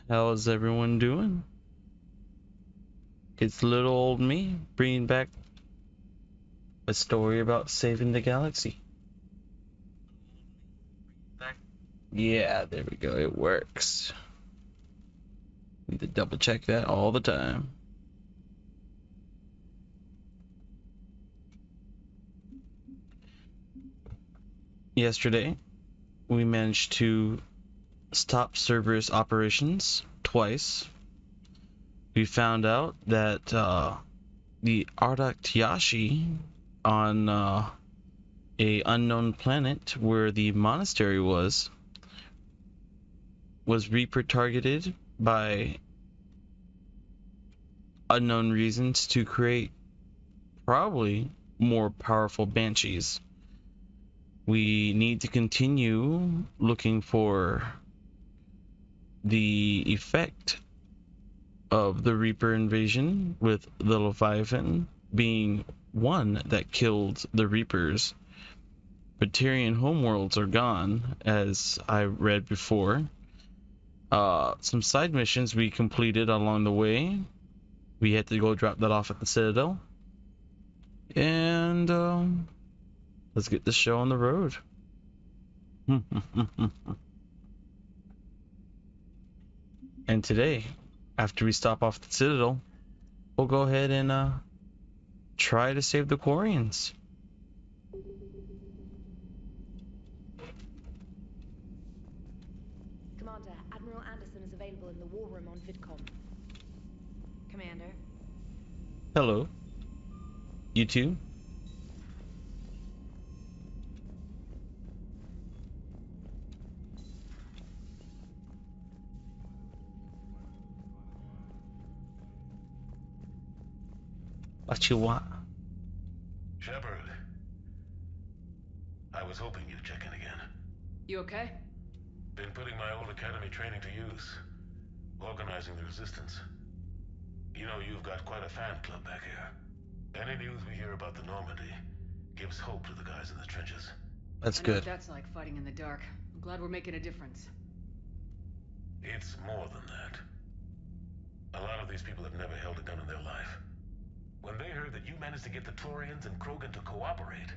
How's everyone doing? It's little old me bringing back a story about saving the galaxy. Yeah, there we go. It works. Need to double check that all the time. Yesterday, we managed to stop Cerberus operations twice. We found out that the Ardaktiyashi on a unknown planet where the monastery was Reaper targeted by unknown reasons to create probably more powerful banshees. We need to continue looking for the effect of the Reaper invasion, with the Leviathan being one that killed the Reapers. Batarian homeworlds are gone, as I read before. Some side missions we completed along the way. We had to go drop that off at the Citadel. And let's get this show on the road. And today, after we stop off the Citadel, we'll go ahead and try to save the Quarians. Commander, Admiral Anderson is available in the war room on VidCom. Commander. Hello. You too? What you want? Shepard. I was hoping you'd check in again. You okay? Been putting my old academy training to use. Organizing the resistance. You know, you've got quite a fan club back here. Any news we hear about the Normandy gives hope to the guys in the trenches. That's I know good. what that's like, fighting in the dark. I'm glad we're making a difference. It's more than that. A lot of these people have never held a gun in their life. When they heard that you managed to get the Turians and Krogan to cooperate,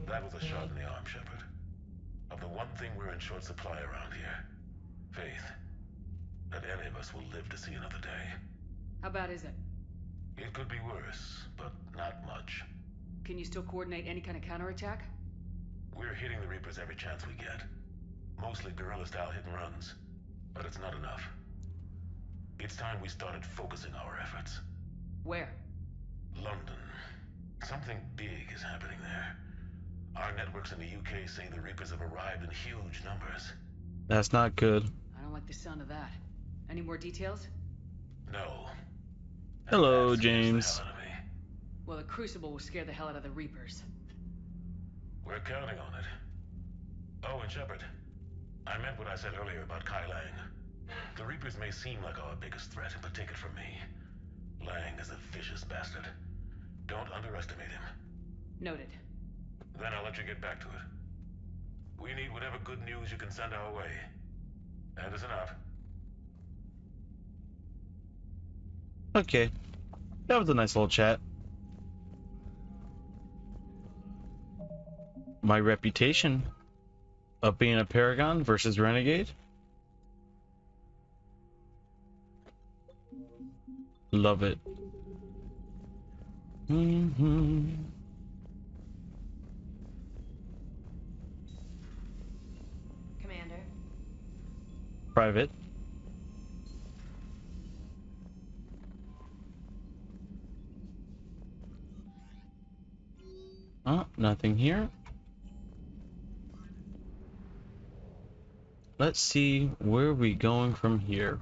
that was a shot in the arm, Shepard. Of the one thing we're in short supply around here. Faith. That any of us will live to see another day. How bad is it? It could be worse, but not much. Can you still coordinate any kind of counterattack? We're hitting the Reapers every chance we get. Mostly guerrilla-style hit-and-runs. But it's not enough. It's time we started focusing our efforts. Where? London. Something big is happening there. Our networks in the UK say the Reapers have arrived in huge numbers. That's not good. I don't like the sound of that. Any more details? No. Hello, That scares the James. hell out of me. Well, the Crucible will scare the hell out of the Reapers. We're counting on it. Oh, and Shepard. I meant what I said earlier about Kai Lang. The Reapers may seem like our biggest threat, but take it from me. Lang is a vicious bastard. Don't underestimate him. Noted. Then I'll let you get back to it. We need whatever good news you can send our way. Anderson out. Okay. That was a nice little chat. My reputation of being a Paragon versus Renegade. Love it. Commander. Private. Oh, nothing here. Let's see where we going from here.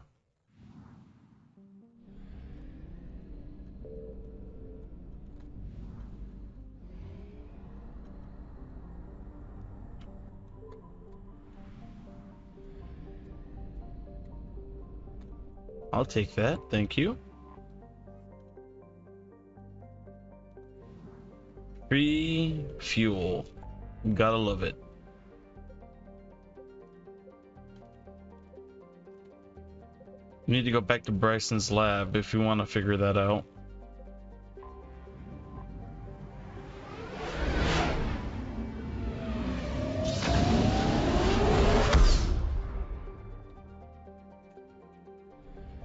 I'll take that, thank you. Free fuel. Gotta love it. You need to go back to Bryson's lab if you want to figure that out.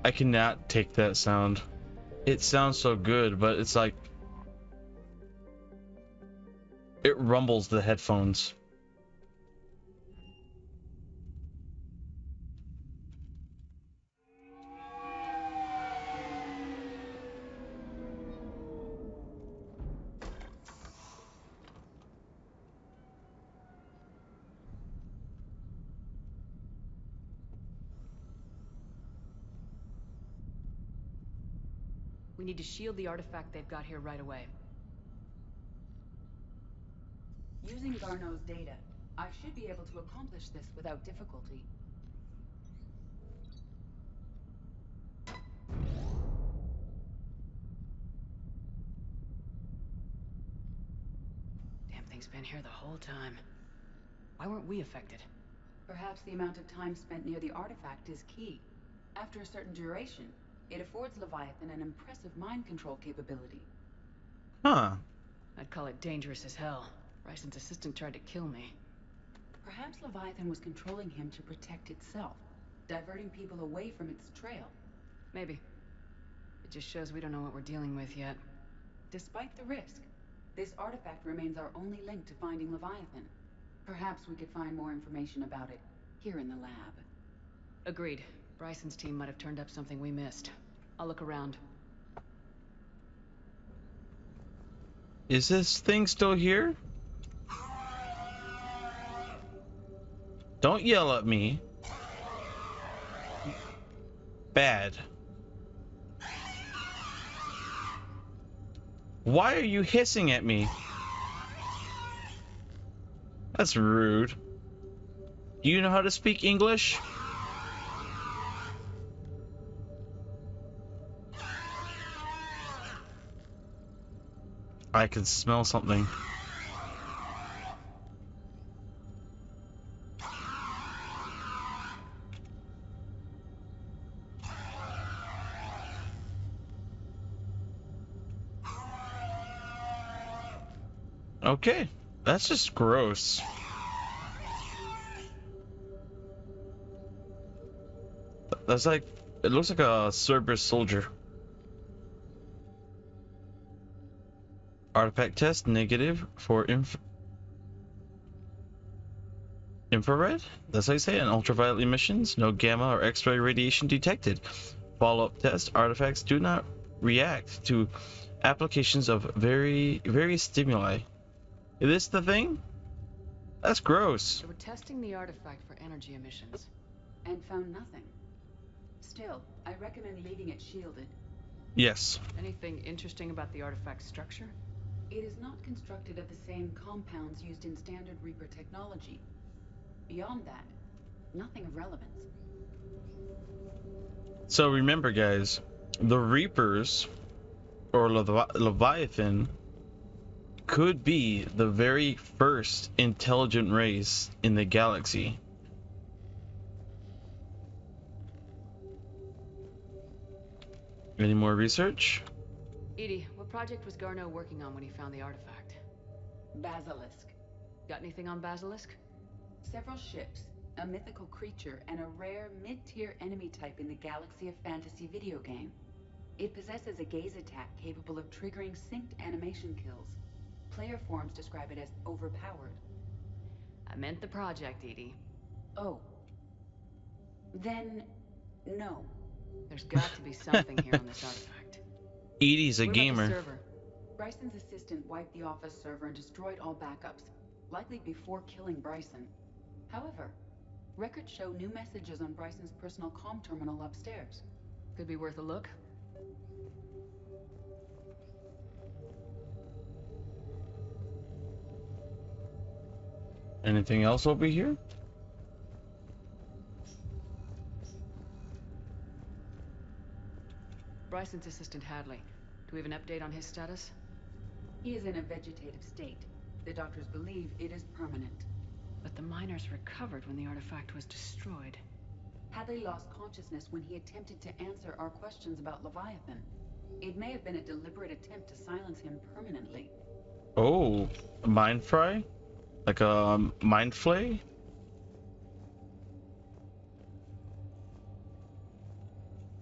I cannot take that sound. It sounds so good, but it's like it rumbles the headphones. We need to shield the artifact they've got here right away. Using Garneau's data, I should be able to accomplish this without difficulty. Damn thing's been here the whole time. Why weren't we affected? Perhaps the amount of time spent near the artifact is key. After a certain duration, it affords Leviathan an impressive mind control capability. Huh. I'd call it dangerous as hell. Bryson's assistant tried to kill me. Perhaps Leviathan was controlling him to protect itself, diverting people away from its trail. Maybe. It just shows we don't know what we're dealing with yet. Despite the risk, this artifact remains our only link to finding Leviathan. Perhaps we could find more information about it here in the lab. Agreed. Bryson's team might have turned up something we missed. I'll look around. Is this thing still here? Don't yell at me. Bad. Why are you hissing at me? That's rude. Do you know how to speak English? I can smell something. Okay, that's just gross. That's like, it looks like a Cerberus soldier. Artifact test negative for infrared? That's how you say it. And ultraviolet emissions, no gamma or X-ray radiation detected. Follow-up test, artifacts do not react to applications of various stimuli. Is this the thing? That's gross. So we're testing the artifact for energy emissions. And found nothing. Still, I recommend leaving it shielded. Yes. Anything interesting about the artifact's structure? It is not constructed of the same compounds used in standard Reaper technology. Beyond that, nothing of relevance. So remember, guys, the Reapers, or Leviathan, could be the very first intelligent race in the galaxy. Any more research? Edie, what project was Garneau working on when he found the artifact? Basilisk. Got anything on Basilisk? Several ships, a mythical creature, and a rare mid-tier enemy type in the Galaxy of Fantasy video game. It possesses a gaze attack capable of triggering synced animation kills. Player forums describe it as overpowered. I meant the project, Edie. Oh. Then, no. There's got to be something here on this artifact. Edie's a What about the gamer. server? Bryson's assistant wiped the office server and destroyed all backups, likely before killing Bryson. However, records show new messages on Bryson's personal comm terminal upstairs. Could be worth a look. Anything else over here? Bryson's assistant Hadley. Do we have an update on his status? He is in a vegetative state. The doctors believe it is permanent. But the miners recovered when the artifact was destroyed. Hadley lost consciousness when he attempted to answer our questions about Leviathan. It may have been a deliberate attempt to silence him permanently. Oh, a mind fry? Like a mind flay?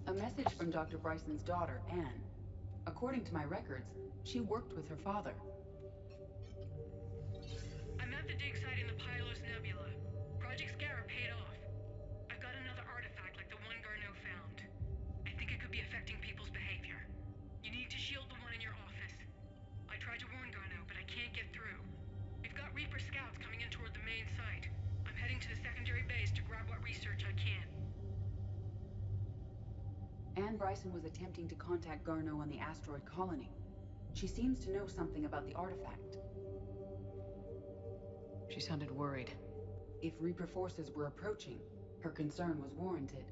A message from Dr. Bryson's daughter, Anne. According to my records, she worked with her father. I'm at the dig site in the Pylos Nebula. Project Scarab paid off. I've got another artifact like the one Garneau found. I think it could be affecting people's behavior. You need to shield the one in your office. I tried to warn Garneau, but I can't get through. We've got Reaper scouts coming in toward the main site. I'm heading to the secondary base to grab what research I can. Anne Bryson was attempting to contact Garneau on the asteroid colony. She seems to know something about the artifact. She sounded worried. If Reaper forces were approaching, her concern was warranted.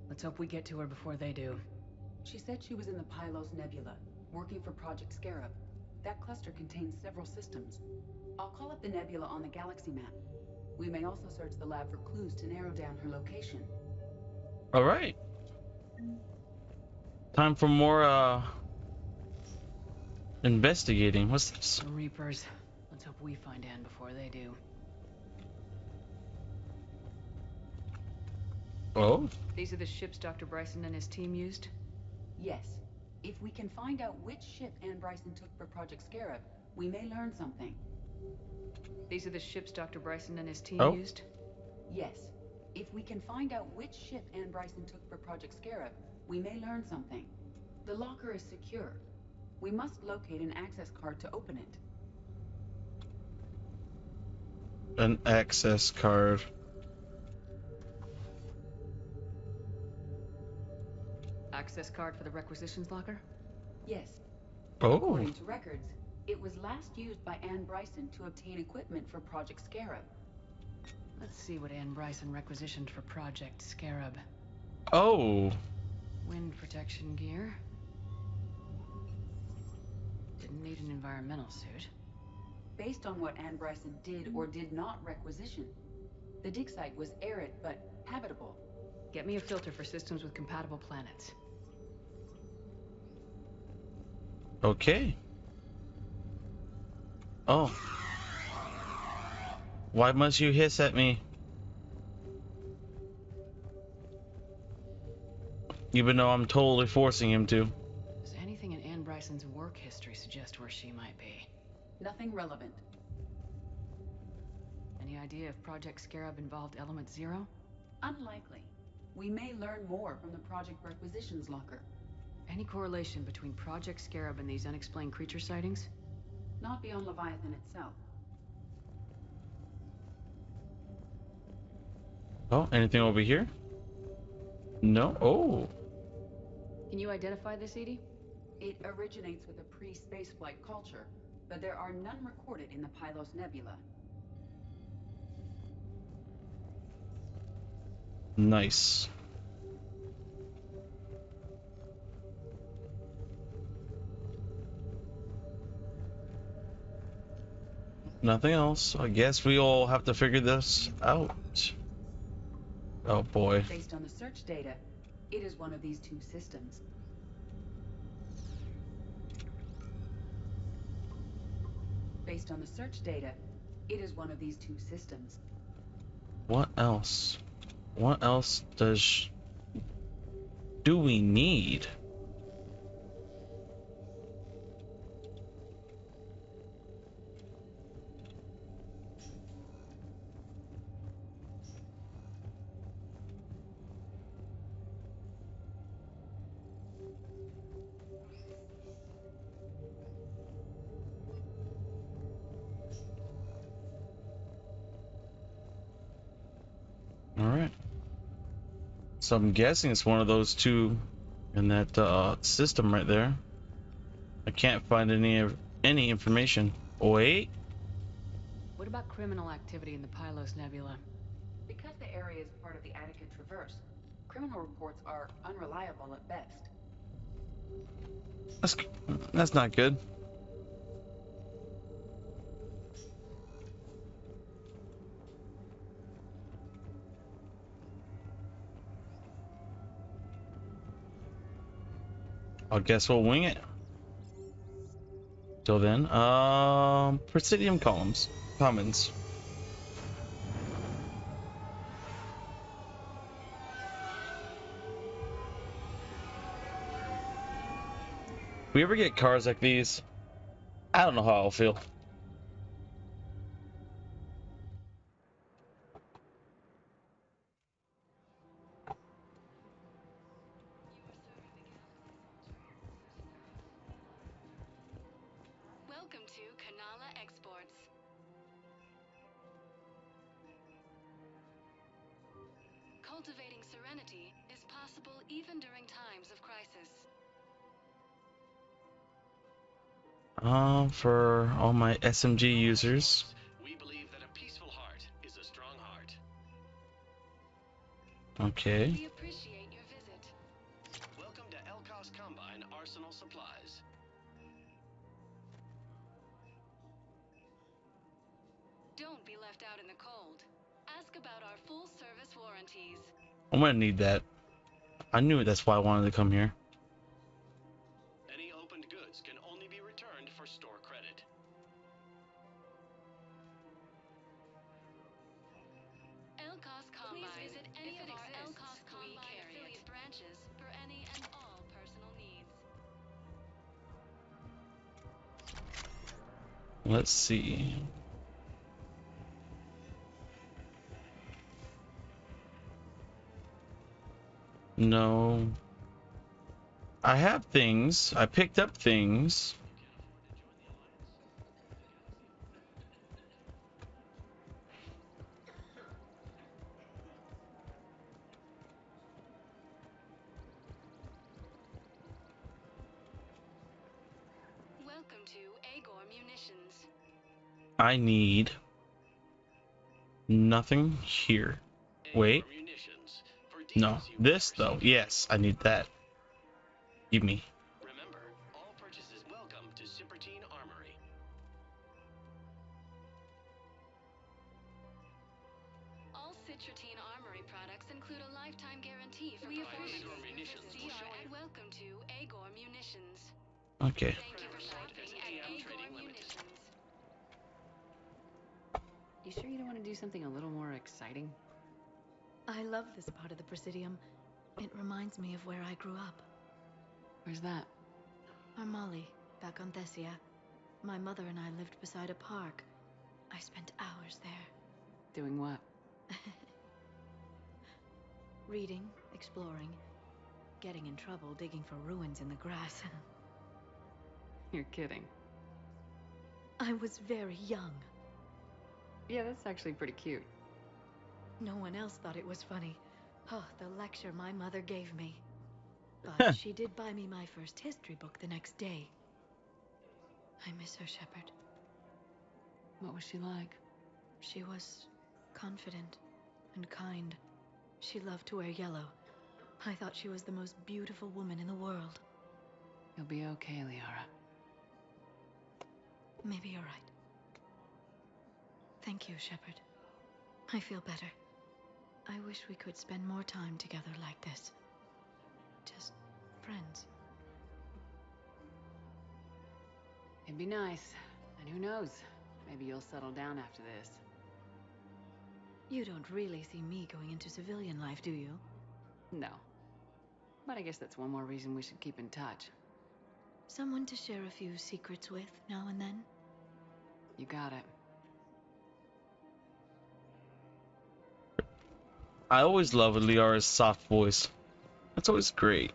Let's hope we get to her before they do. She said she was in the Pylos Nebula, working for Project Scarab. That cluster contains several systems. I'll call up the nebula on the galaxy map. We may also search the lab for clues to narrow down her location. All right. Time for more investigating. What's this? The Reapers. Let's hope we find Anne before they do. Oh, These are the ships Dr. Bryson and his team used? Yes. If we can find out which ship Anne Bryson took for Project Scarab, we may learn something. These are the ships Dr. Bryson and his team Oh. used? Yes. If we can find out which ship Anne Bryson took for Project Scarab, we may learn something. The locker is secure. We must locate an access card to open it. an access card. Access card for the requisitions locker? Yes. Oh, According to records, it was last used by Anne Bryson to obtain equipment for Project Scarab. Let's see what Anne Bryson requisitioned for Project Scarab. oh, Wind protection gear. Didn't need an environmental suit. Based on what Anne Bryson did or did not requisition, the dig site was arid but habitable. Get me a filter for systems with compatible planets. okay. Oh. Why must you hiss at me? Even though I'm totally forcing him to. Does anything in Anne Bryson's work history suggest where she might be? Nothing relevant. Any idea if Project Scarab involved Element Zero? Unlikely. We may learn more from the Project Requisitions locker. Any correlation between Project Scarab and these unexplained creature sightings? Not beyond Leviathan itself. Oh, anything over here? No. Oh. Can you identify this, Edie? It originates with a pre-spaceflight culture, but there are none recorded in the Pylos Nebula. Nice. Nothing else. I guess we all have to figure this out. Oh boy. Based on the search data, it is one of these two systems. Based on the search data, it is one of these two systems. What else? What else do we need? All right. So I'm guessing it's one of those two in that system right there. I can't find any information. Wait. What about criminal activity in the Pylos Nebula? Because the area is part of the Attica Traverse, criminal reports are unreliable at best. That's not good. I guess we'll wing it. Till then, Presidium columns, commons. We ever get cars like these, I don't know how I'll feel. Welcome to Kanala Exports. Cultivating serenity is possible even during times of crisis. For all my SMG users. We believe that a peaceful heart is a strong heart. Okay. We appreciate your visit. Welcome to Elkos Combine Arsenal Supplies. Don't be left out in the cold. Ask about our full service warranties. I'm gonna need that. I knew it, that's why I wanted to come here. Any opened goods can only be returned for store credit. Elkos Combine. Please visit any of our Elkos Combine affiliate branches for any and all personal needs. Let's see. No. I have things. I picked up things. Welcome to Agor Munitions. I need nothing here. Wait. Munitions. For No. deals you This will though. receive. Yes, I need that. Give me. Remember, all purchases welcome to Shepard Armory. All Citratine Armory products include a lifetime guarantee for We performance. appreciate your munitions will show And welcome to Agor Munitions. Okay. Thank you for shopping at Agor Trading Limited. Munitions. You sure you don't want to do something a little more exciting? I love this part of the Presidium. It reminds me of where I grew up. Where's that? Armali, back on Thessia. My mother and I lived beside a park. I spent hours there. Doing what? Reading, exploring, getting in trouble digging for ruins in the grass. You're kidding. I was very young. Yeah, that's actually pretty cute. No one else thought it was funny. Oh, the lecture my mother gave me. But she did buy me my first history book the next day. I miss her, Shepard. What was she like? She was confident and kind. She loved to wear yellow. I thought she was the most beautiful woman in the world. You'll be okay, Liara. Maybe you're right. Thank you, Shepard. I feel better. I wish we could spend more time together like this. Just friends. It'd be nice. And who knows? Maybe you'll settle down after this. You don't really see me going into civilian life, do you? No. But I guess that's one more reason we should keep in touch. Someone to share a few secrets with now and then? You got it. I always love Liara's soft voice. That's always great.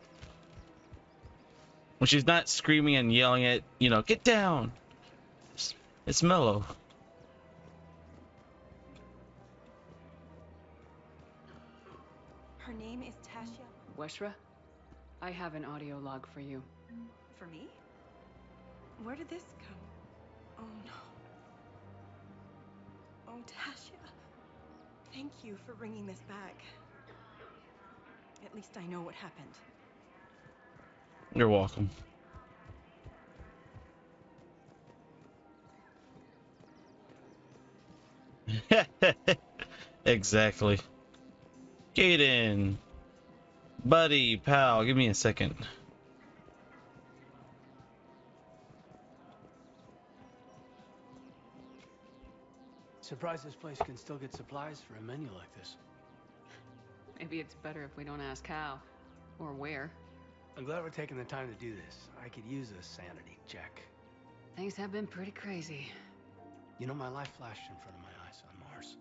When she's not screaming and yelling at, you know, get down. It's mellow. Her name is Tasha. Weshra? I have an audio log for you. For me? Where did this come? Oh no. Oh, Tasha. Thank you for bringing this back. At least I know what happened. You're welcome. Exactly. Gaiden. Buddy, pal, give me a second. Surprised this place can still get supplies for a menu like this. Maybe it's better if we don't ask how. Or where. I'm glad we're taking the time to do this. I could use a sanity check. Things have been pretty crazy. You know, my life flashed in front of my eyes on Mars.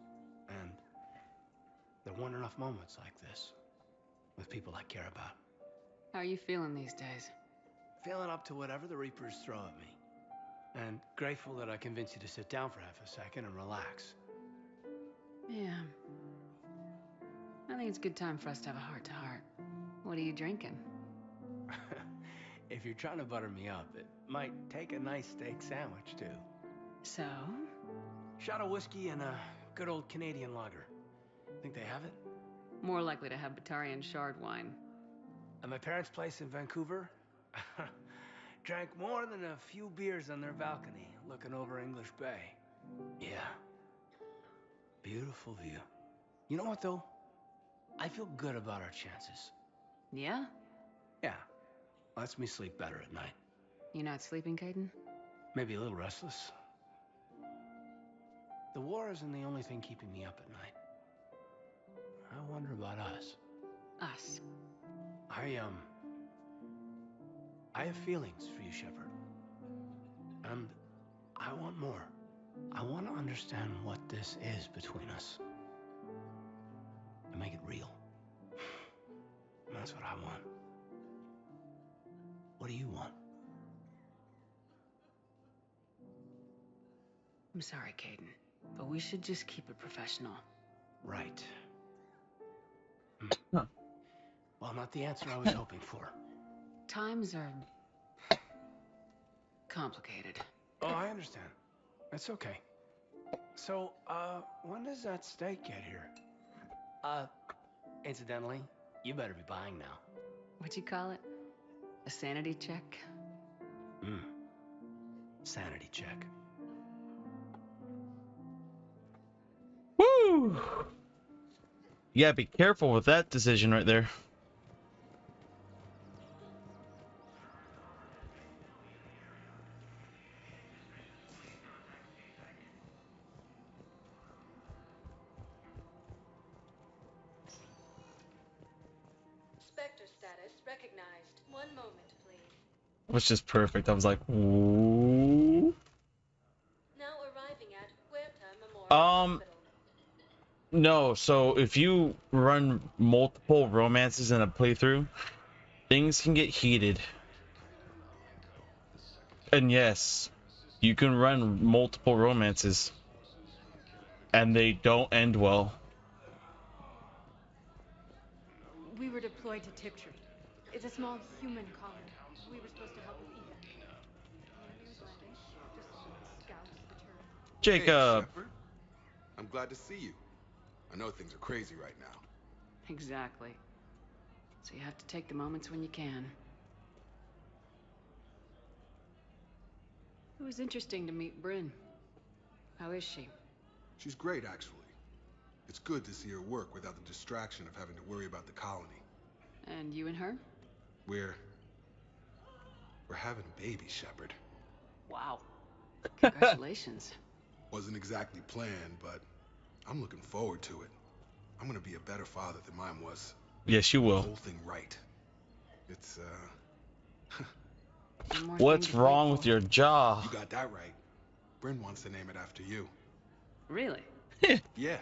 And there weren't enough moments like this. With people I care about. How are you feeling these days? Feeling up to whatever the Reapers throw at me. And grateful that I convinced you to sit down for half a second and relax. Yeah. I think it's a good time for us to have a heart-to-heart. What are you drinking? If you're trying to butter me up, it might take a nice steak sandwich, too. So? Shot of whiskey and a good old Canadian lager. Think they have it? More likely to have Batarian shard wine. At my parents' place in Vancouver, drank more than a few beers on their balcony, looking over English Bay. Yeah. Beautiful view. You know what, though? I feel good about our chances. Yeah? Yeah. Lets me sleep better at night. You not sleeping, Caden? Maybe a little restless. The war isn't the only thing keeping me up at night. I wonder about us. Us. I have feelings for you, Shepard. And I want more. I want to understand what this is between us. And make it real. That's what I want. What do you want? I'm sorry, Caden, but we should just keep it professional. Right. Well, not the answer I was hoping for. Times are complicated. Oh, I understand. It's okay. So, when does that steak get here? Incidentally, you better be buying now. What'd you call it? A sanity check? Sanity check. Woo! You gotta be careful with that decision right there. Spectre status recognized. One moment, please. Which is just perfect. I was like, ooh. Now arriving at Huerta Memorial Hospital. No, so if you run multiple romances in a playthrough, things can get heated. And yes, you can run multiple romances, and they don't end well. We were deployed to Tiptree. It's a small human colony. We were supposed to help with evac. The enemy was landing. Just some scouts returned. Jacob. Hey, Shepard. I'm glad to see you. I know things are crazy right now. Exactly. So you have to take the moments when you can. It was interesting to meet Bryn. How is she? She's great, actually. It's good to see her work without the distraction of having to worry about the colony. And you and her? We're having a baby, Shepard. Wow. Congratulations. Wasn't exactly planned, but I'm looking forward to it. I'm gonna be a better father than mine was. Yes, you will. The whole thing right. It's, What's wrong with your jaw? You got that right. Bryn wants to name it after you. Really? Yeah.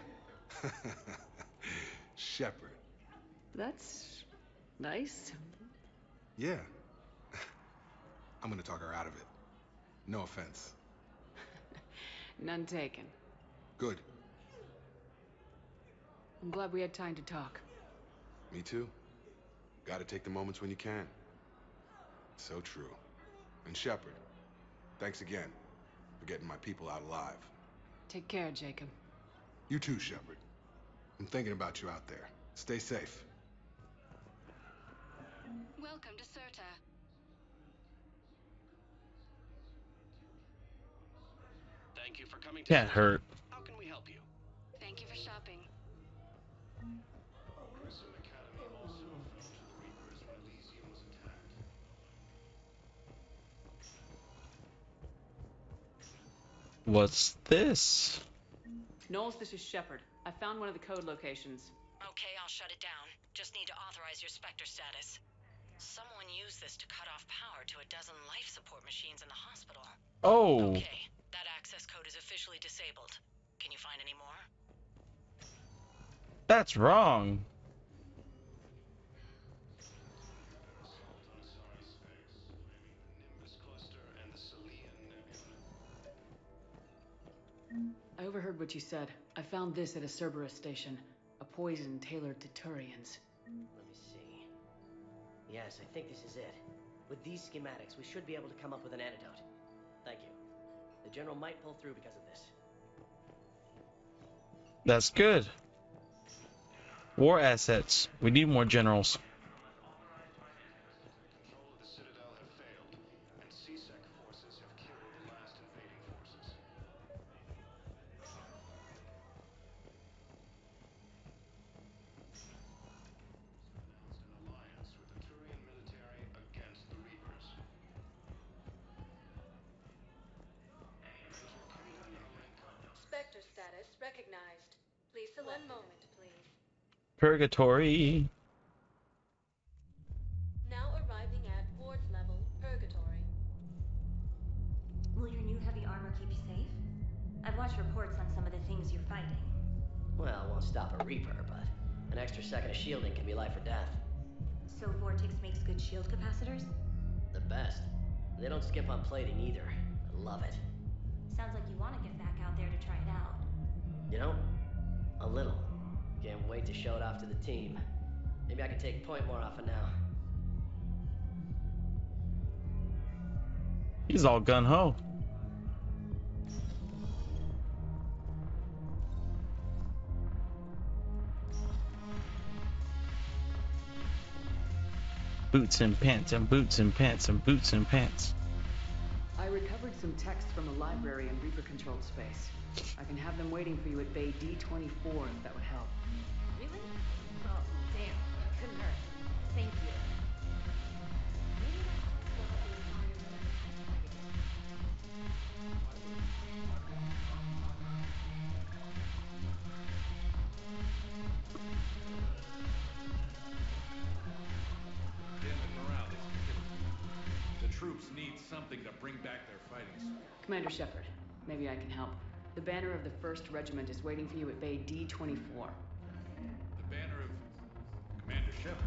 Shepard. That's nice. Yeah. I'm gonna talk her out of it. No offense. None taken. Good. I'm glad we had time to talk. Me too. Gotta take the moments when you can. So true. And Shepard, thanks again for getting my people out alive. Take care, Jacob. You too, Shepard. I'm thinking about you out there. Stay safe. Welcome to Serta. Thank you for coming to Can't Serta. hurt. How can we help you? Thank you for shopping. Grissom Academy also fell to the Reapers when Elysium was attacked. What's this? Knowles, this is Shepard. I found one of the code locations. Okay, I'll shut it down. Just need to authorize your Spectre status. Someone used this to cut off power to a dozen life support machines in the hospital. Oh. Okay, that access code is officially disabled. Can you find any more? That's wrong. I overheard what you said. I found this at a Cerberus station. A poison tailored to Turians. Let me see. Yes, I think this is it. With these schematics, we should be able to come up with an antidote. Thank you. The General might pull through because of this. That's good. War assets. We need more generals. Control of the Citadel have failed, and CSEC forces have killed the last invading forces. Announced an alliance with the Turian military against the Reapers. Major Kaidan Alenko. Spectre status recognized. Please select. One moment, please. Purgatory. Now arriving at Ward's level, Purgatory. Will your new heavy armor keep you safe? I've watched reports on some of the things you're fighting. Well, it won't stop a Reaper, but an extra second of shielding can be life or death. So Vortex makes good shield capacitors? The best. They don't skimp on plating either. I love it. Sounds like you want to get back out there to try it out. You know, a little. Can't wait to show it off to the team. Maybe I can take point more often now. He's all gun-ho. Boots and pants and boots and pants and boots and pants. I recovered some text from a library in Reaper-controlled space. I can have them waiting for you at Bay D-24 if that would help. Really? Oh, damn. It couldn't hurt. Thank you. Maybe that's what we were talking Morale is pitiful. The troops need something to bring back their fighting spirit. Commander Shepard, maybe I can help. The banner of the 1st Regiment is waiting for you at Bay D-24. The banner of Commander Shepard.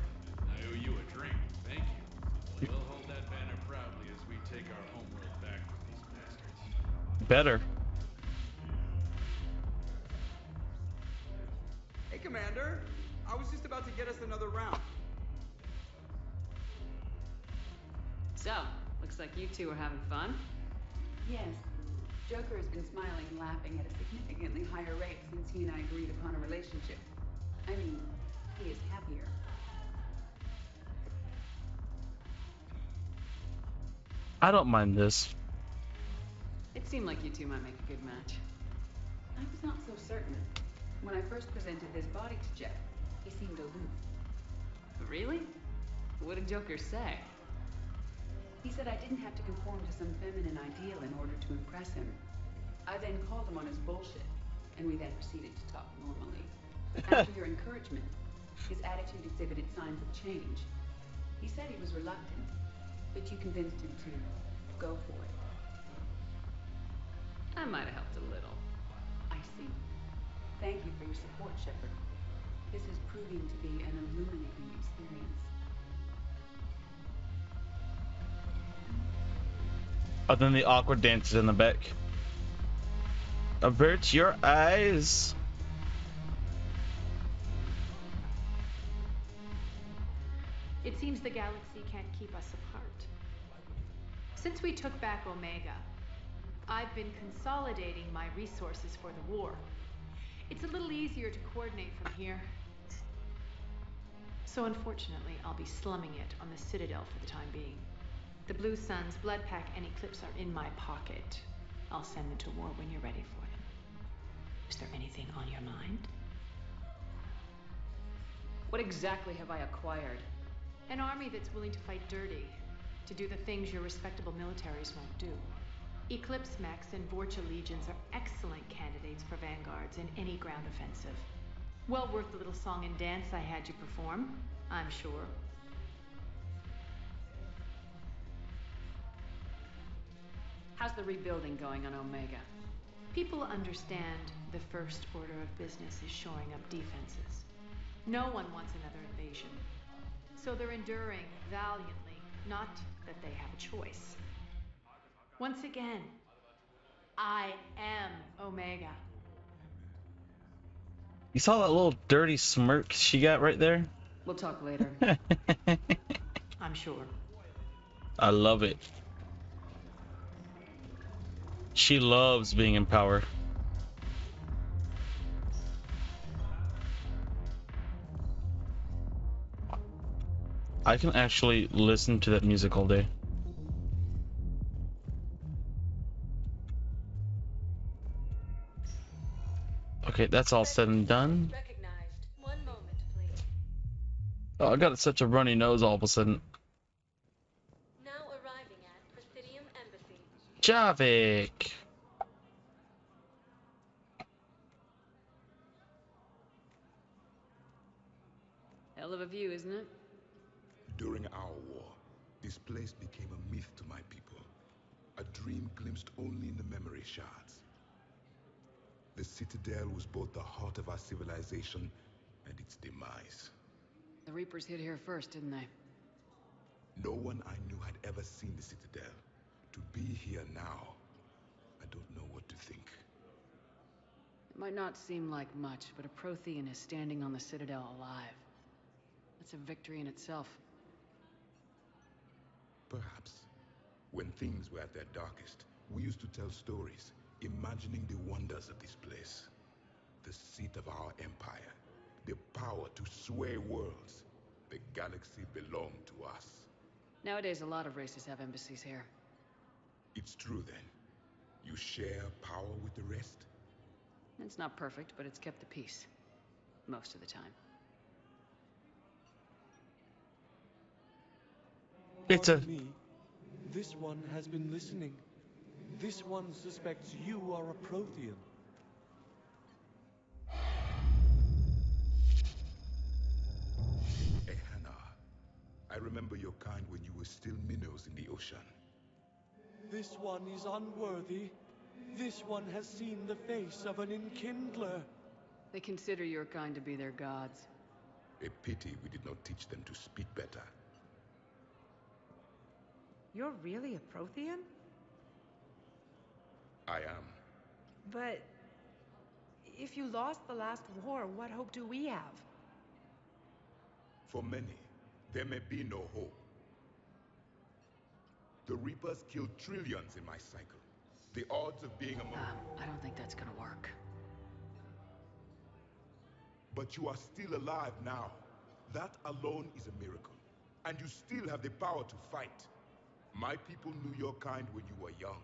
I owe you a drink. Thank you. We'll hold that banner proudly as we take our homeworld back from these bastards. Better. Hey, Commander. I was just about to get us another round. So, looks like you two are having fun. Yes. Joker has been smiling and laughing at a significantly higher rate since he and I agreed upon a relationship. I mean, he is happier. I don't mind this. It seemed like you two might make a good match. I was not so certain. When I first presented this body to Jeff, he seemed aloof. Really? What did Joker say? He said I didn't have to conform to some feminine ideal in order to impress him. I then called him on his bullshit, and we then proceeded to talk normally. After your encouragement, his attitude exhibited signs of change. He said he was reluctant, but you convinced him to go for it. I might have helped a little. I see. Thank you for your support, Shepard. This is proving to be an illuminating experience. Other than the awkward dances in the back. Avert your eyes. It seems the galaxy can't keep us apart. Since we took back Omega, I've been consolidating my resources for the war. It's a little easier to coordinate from here. So unfortunately, I'll be slumming it on the Citadel for the time being. The Blue Suns, Bloodpack, and Eclipse are in my pocket. I'll send them to war when you're ready for them. Is there anything on your mind? What exactly have I acquired? An army that's willing to fight dirty, to do the things your respectable militaries won't do. Eclipse mechs and Vorcha legions are excellent candidates for vanguards in any ground offensive. Well worth the little song and dance I had you perform, I'm sure. How's the rebuilding going on Omega? People understand the first order of business is shoring up defenses. No one wants another invasion. So they're enduring valiantly, not that they have a choice. Once again, I am Omega. You saw that little dirty smirk she got right there? We'll talk later. I'm sure. I love it. She loves being in power. I can actually listen to that music all day. Okay, that's all said and done. Recognized. 1 moment, please. Oh, I got such a runny nose all of a sudden. Now arriving at Presidium Embassy. Javik! Hell of a view, isn't it? During our war, this place became a myth to my people. A dream glimpsed only in the memory shards. The Citadel was both the heart of our civilization and its demise. The Reapers hit here first, didn't they? No one I knew had ever seen the Citadel. To be here now, I don't know what to think. It might not seem like much, but a Prothean is standing on the Citadel alive. That's a victory in itself. Perhaps. When things were at their darkest, we used to tell stories, imagining the wonders of this place. The seat of our empire, the power to sway worlds. The galaxy belonged to us. Nowadays, a lot of races have embassies here. It's true then. You share power with the rest? It's not perfect, but it's kept the peace. Most of the time. Pardon me. This one has been listening. This one suspects you are a Prothean. Hannah, I remember your kind when you were still minnows in the ocean. This one is unworthy. This one has seen the face of an enkindler. They consider your kind to be their gods. A pity we did not teach them to speak better. You're really a Prothean? I am. But if you lost the last war, what hope do we have? For many, there may be no hope. The Reapers killed trillions in my cycle. The odds of being among... I don't think that's gonna work. But you are still alive now. That alone is a miracle. And you still have the power to fight. My people knew your kind when you were young.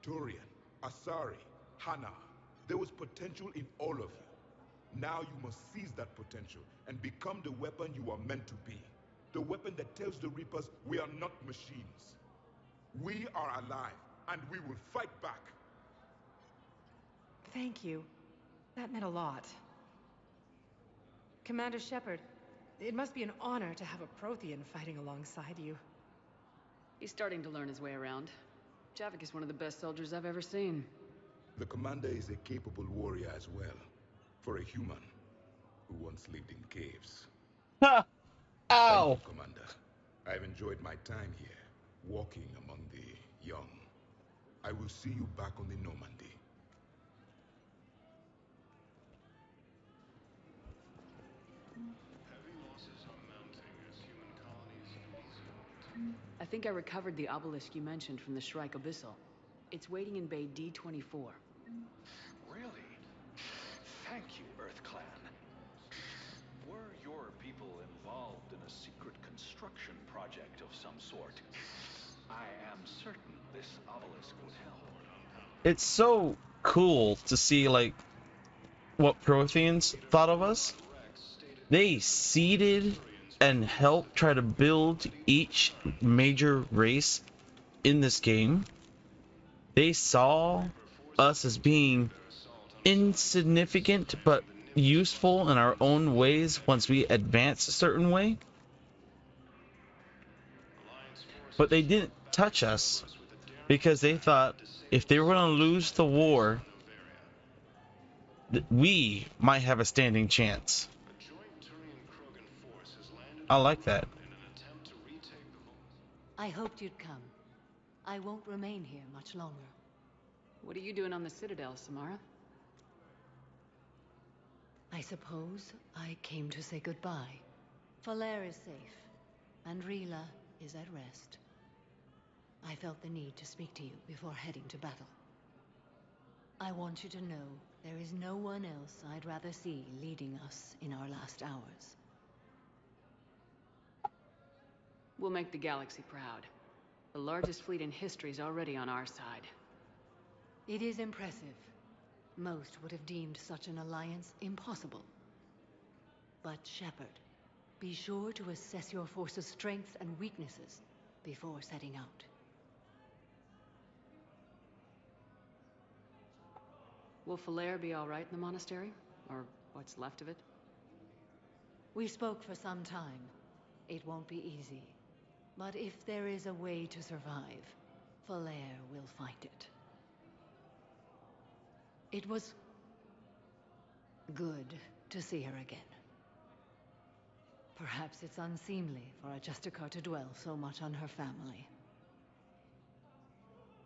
Turian, Asari, Hana. There was potential in all of you. Now you must seize that potential and become the weapon you are meant to be. The weapon that tells the Reapers we are not machines. We are alive, and we will fight back. Thank you. That meant a lot. Commander Shepard, it must be an honor to have a Prothean fighting alongside you. He's starting to learn his way around. Javik is one of the best soldiers I've ever seen. The commander is a capable warrior as well. For a human who once lived in caves. Ha! Ow! Thank you, Commander. I've enjoyed my time here, walking among the young. I will see you back on the Normandy. Heavy losses are mounting as human colonies resumed. I think I recovered the obelisk you mentioned from the Shrike Abyssal. It's waiting in Bay D-24. Really? Thank you, Earth Clan. Were your people involved in a secret construction project of some sort, I am certain this obelisk would help. It's so cool to see, like, what Protheans thought of us. They seeded and helped try to build each major race in this game. They saw us as being insignificant but useful in our own ways once we advance a certain way. But they didn't touch us because they thought if they were going to lose the war, we might have a standing chance. I like that. I hoped you'd come. I won't remain here much longer. What are you doing on the Citadel, Samara? I suppose I came to say goodbye. Falair is safe, and Rila is at rest. I felt the need to speak to you before heading to battle. I want you to know there is no one else I'd rather see leading us in our last hours. We'll make the galaxy proud. The largest fleet in history is already on our side. It is impressive. Most would have deemed such an alliance impossible. But Shepard, be sure to assess your force's strengths and weaknesses before setting out. Will Falair be all right in the monastery? Or what's left of it? We spoke for some time. It won't be easy. But if there is a way to survive, Falair will find it. It was good to see her again. Perhaps it's unseemly for a Justicar to dwell so much on her family.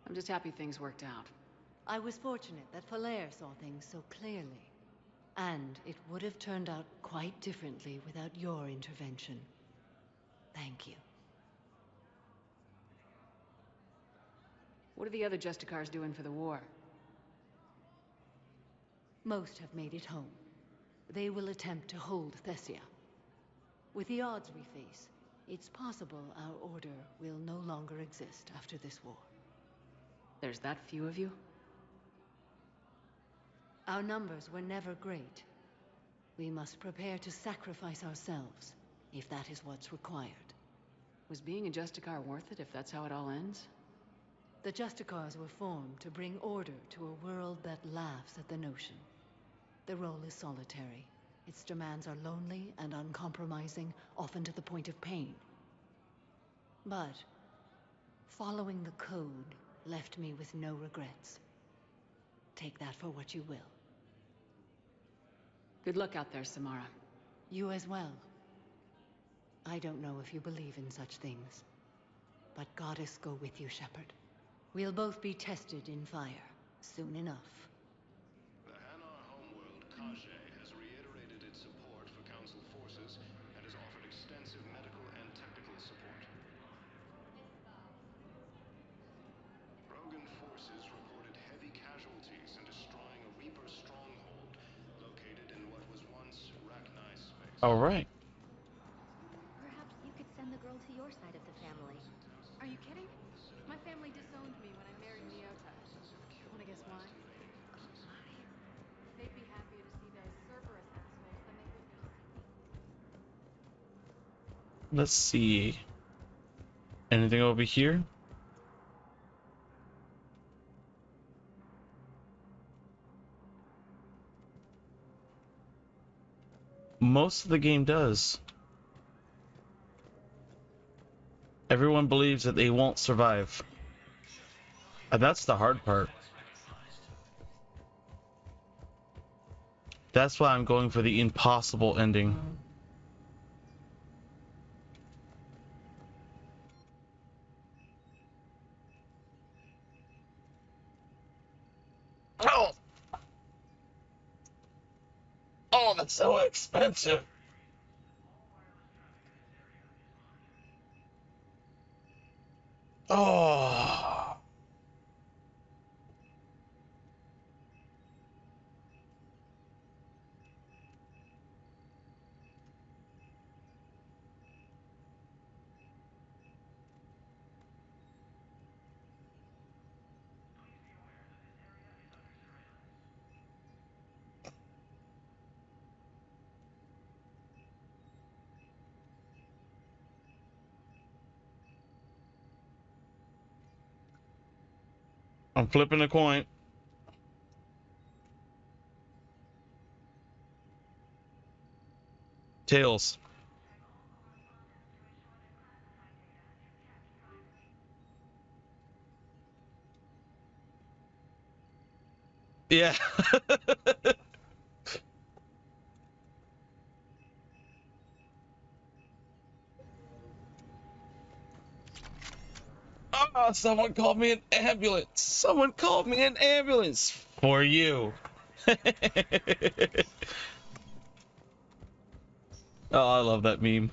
I'm just happy things worked out. I was fortunate that Falair saw things so clearly. And it would have turned out quite differently without your intervention. Thank you. What are the other Justicars doing for the war? Most have made it home. They will attempt to hold Thessia. With the odds we face, it's possible our order will no longer exist after this war. There's that few of you? Our numbers were never great. We must prepare to sacrifice ourselves, if that is what's required. Was being a Justicar worth it if that's how it all ends? The Justicars were formed to bring order to a world that laughs at the notion. The role is solitary. Its demands are lonely and uncompromising, often to the point of pain. But following the code left me with no regrets. Take that for what you will. Good luck out there, Samara. You as well. I don't know if you believe in such things, but Goddess go with you, Shepard. We'll both be tested in fire, soon enough. The Hanar homeworld, Kage, has reiterated its support for Council forces and has offered extensive medical and technical support. Rogan forces reported heavy casualties in destroying a Reaper stronghold located in what was once Rachni space. All right. Perhaps you could send the girl to your side of the family. Are you kidding? My family disowned me when I married Leota. Want to guess why? Oh my. They'd be happier to see those Cerberus assholes than they would be to see me. Let's see. Anything over here? Most of the game does. Everyone believes that they won't survive. And that's the hard part. That's why I'm going for the impossible ending. Oh! Oh, that's so expensive. Oh. I'm flipping a coin. Tails. Yeah. Oh, someone called me an ambulance. Someone called me an ambulance for you. Oh, I love that meme.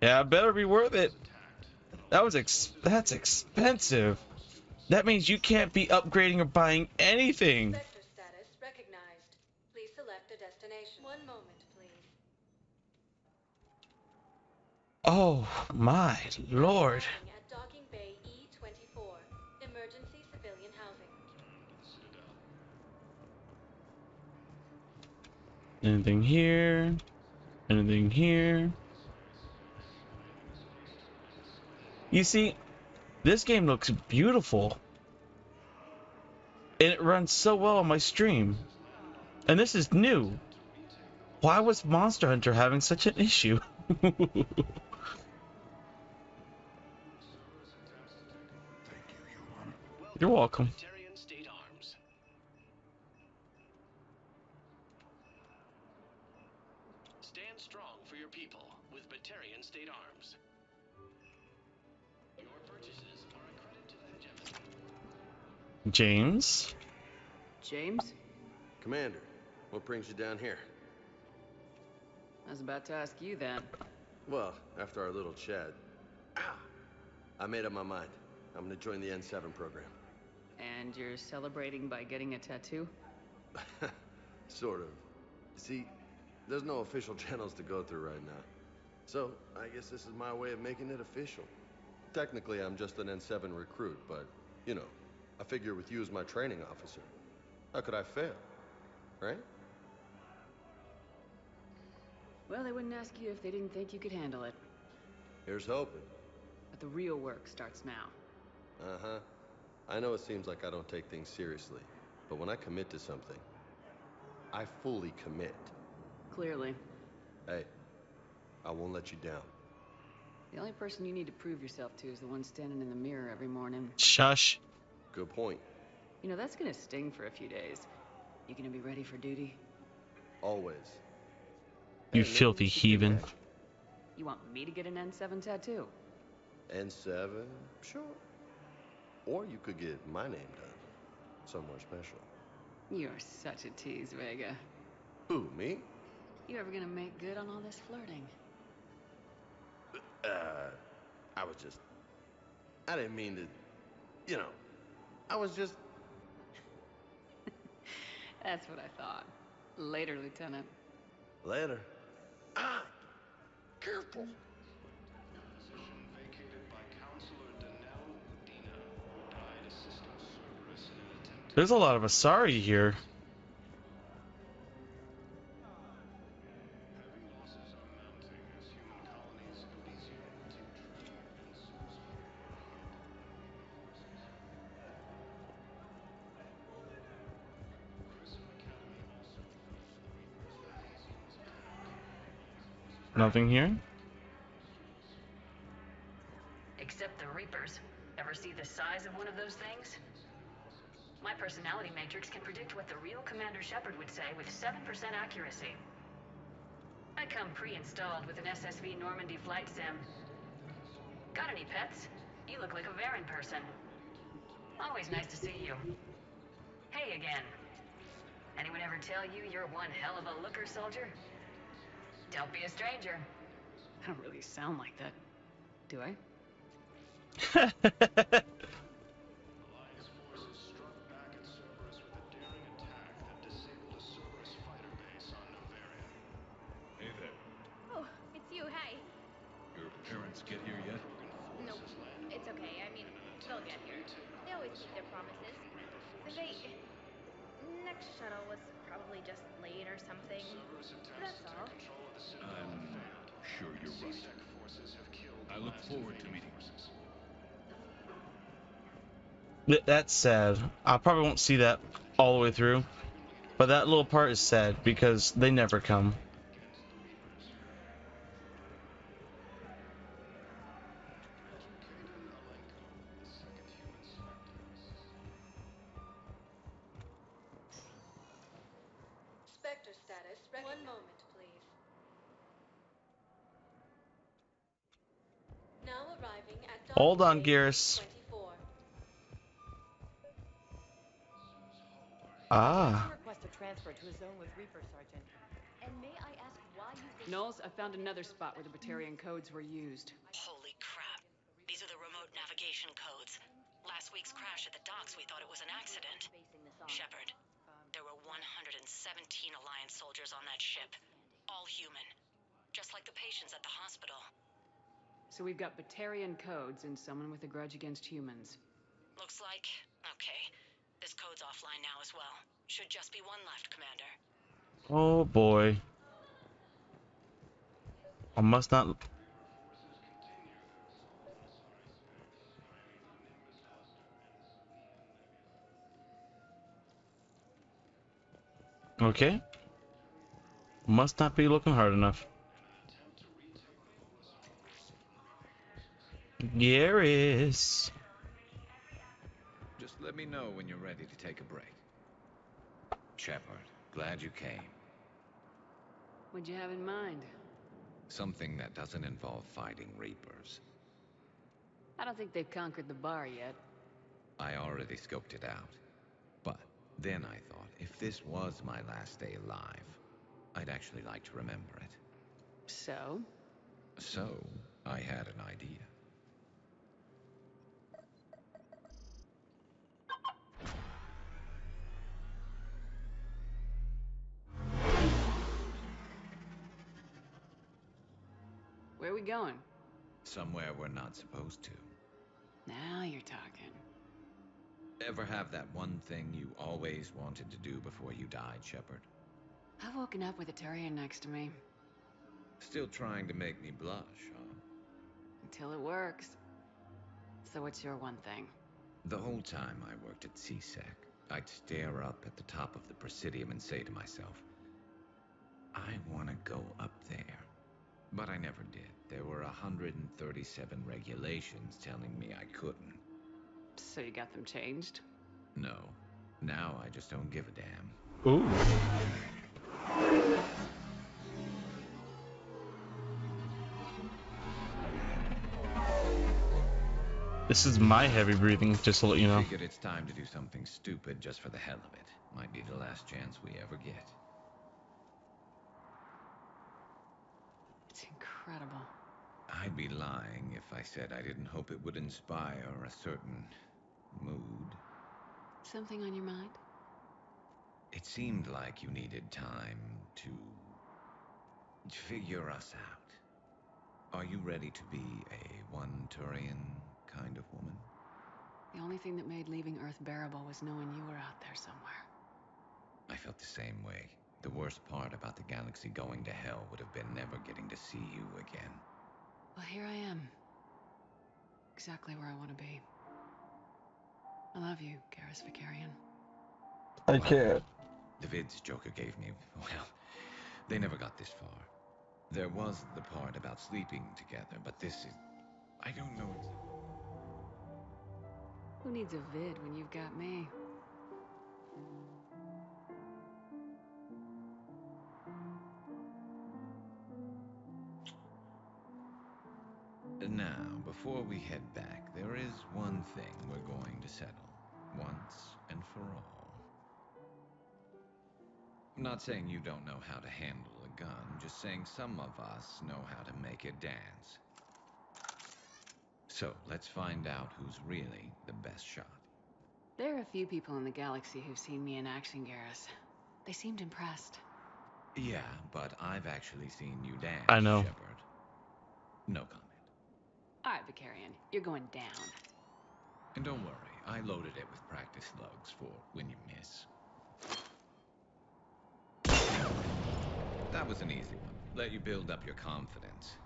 Yeah, better be worth it. That's expensive. That means you can't be upgrading or buying anything. Sector status recognized. Please select a destination. One moment, please. Oh my lord. Arriving at Docking Bay E24. Emergency civilian housing. Anything here? Anything here? You see, this game looks beautiful. And it runs so well on my stream. And this is new. Why was Monster Hunter having such an issue? You're welcome. State Arms. Stand strong for your people with Batarian State Arms. Your purchases are a credit to longevity. James? James? Commander, what brings you down here? I was about to ask you that. Well, after our little chat, I made up my mind. I'm gonna join the N7 program. And you're celebrating by getting a tattoo? Sort of. See, there's no official channels to go through right now. So, I guess this is my way of making it official. Technically, I'm just an N7 recruit, but, you know, I figure with you as my training officer, how could I fail? Right? Well, they wouldn't ask you if they didn't think you could handle it. Here's hoping. But the real work starts now. Uh-huh. I know it seems like I don't take things seriously, but when I commit to something, I fully commit. Clearly. Hey, I won't let you down. The only person you need to prove yourself to is the one standing in the mirror every morning. Shush. Good point. You know, that's gonna sting for a few days. You gonna be ready for duty? Always. You filthy heathen. You want me to get an N7 tattoo? N7? Sure. Or you could get my name done. Somewhere special. You're such a tease, Vega. Who, me? You ever gonna make good on all this flirting? I was just... I didn't mean to... You know, I was just... That's what I thought. Later, Lieutenant. Later. Ah! Careful! There's a lot of Asari here. Nothing here? Except the Reapers. Ever see the size of one of those things? My personality matrix can predict what the real Commander Shepard would say with 7% accuracy. I come pre-installed with an SSV Normandy flight sim. Got any pets? You look like a Varen person. Always nice to see you. Hey again. Anyone ever tell you you're one hell of a looker, soldier? Don't be a stranger. I don't really sound like that, do I? Alliance forces struck back at Cerberus with a daring attack that disabled a Cerberus fighter base on Novaria. Hey there. Oh, it's you, hey. Your parents get here yet? Nope, it's okay. I mean, they'll get here. They always keep their promises. Next shuttle was probably just late or something. That's all. I'm sure you're right. I look forward to meeting That's sad. I probably won't see that all the way through, but that little part is sad because they never come. Spectre status. One moment, please. Now arriving at Hold on, docking bay Gears. 24. Ah. Request a transfer to a zone with Reaper, Sergeant. And may I ask why you think... Knowles, I found another spot where the Batarian codes were used. Holy crap. These are the remote navigation codes. Last week's crash at the docks, we thought it was an accident. Shepard, there were 117 Alliance soldiers on that ship. All human. Just like the patients at the hospital. So we've got Batarian codes and someone with a grudge against humans. Looks like... Okay. This code's offline now as well. Should just be one left, Commander. Oh boy. I must not... Okay. Must not be looking hard enough. Garrus. Just let me know when you're ready to take a break. Shepard, glad you came. What'd you have in mind? Something that doesn't involve fighting Reapers. I don't think they've conquered the bar yet. I already scoped it out. But then I thought, if this was my last day alive, I'd actually like to remember it. So? So, I had an idea. Where are we going? Somewhere we're not supposed to. Now you're talking. Ever have that one thing you always wanted to do before you died, Shepard? I've woken up with a Turian next to me. Still trying to make me blush, huh? Until it works. So what's your one thing? The whole time I worked at CSEC, I'd stare up at the top of the Presidium and say to myself, I want to go up there. But I never did. There were 137 regulations telling me I couldn't. So you got them changed? No. Now I just don't give a damn. Ooh. This is my heavy breathing, just to let you know. Figured it's time to do something stupid just for the hell of it. Might be the last chance we ever get. It's incredible. I'd be lying if I said I didn't hope it would inspire a certain mood. Something on your mind? It seemed like you needed time to figure us out. Are you ready to be a one-Turian kind of woman? The only thing that made leaving Earth bearable was knowing you were out there somewhere. I felt the same way. The worst part about the galaxy going to hell would have been never getting to see you again. Well, here I am. Exactly where I want to be. I love you, Garrus Vicarian. I can't. The vids Joker gave me, well, they never got this far. There was the part about sleeping together, but this is... I don't know. Who needs a vid when you've got me? Now, before we head back, there is one thing we're going to settle, once and for all. I'm not saying you don't know how to handle a gun, just saying some of us know how to make it dance. So, let's find out who's really the best shot. There are a few people in the galaxy who've seen me in action, Garrus. They seemed impressed. Yeah, but I've actually seen you dance, I know. Shepard. No comment. All right, Vicarian, you're going down. And don't worry, I loaded it with practice slugs for when you miss. That was an easy one. Let you build up your confidence.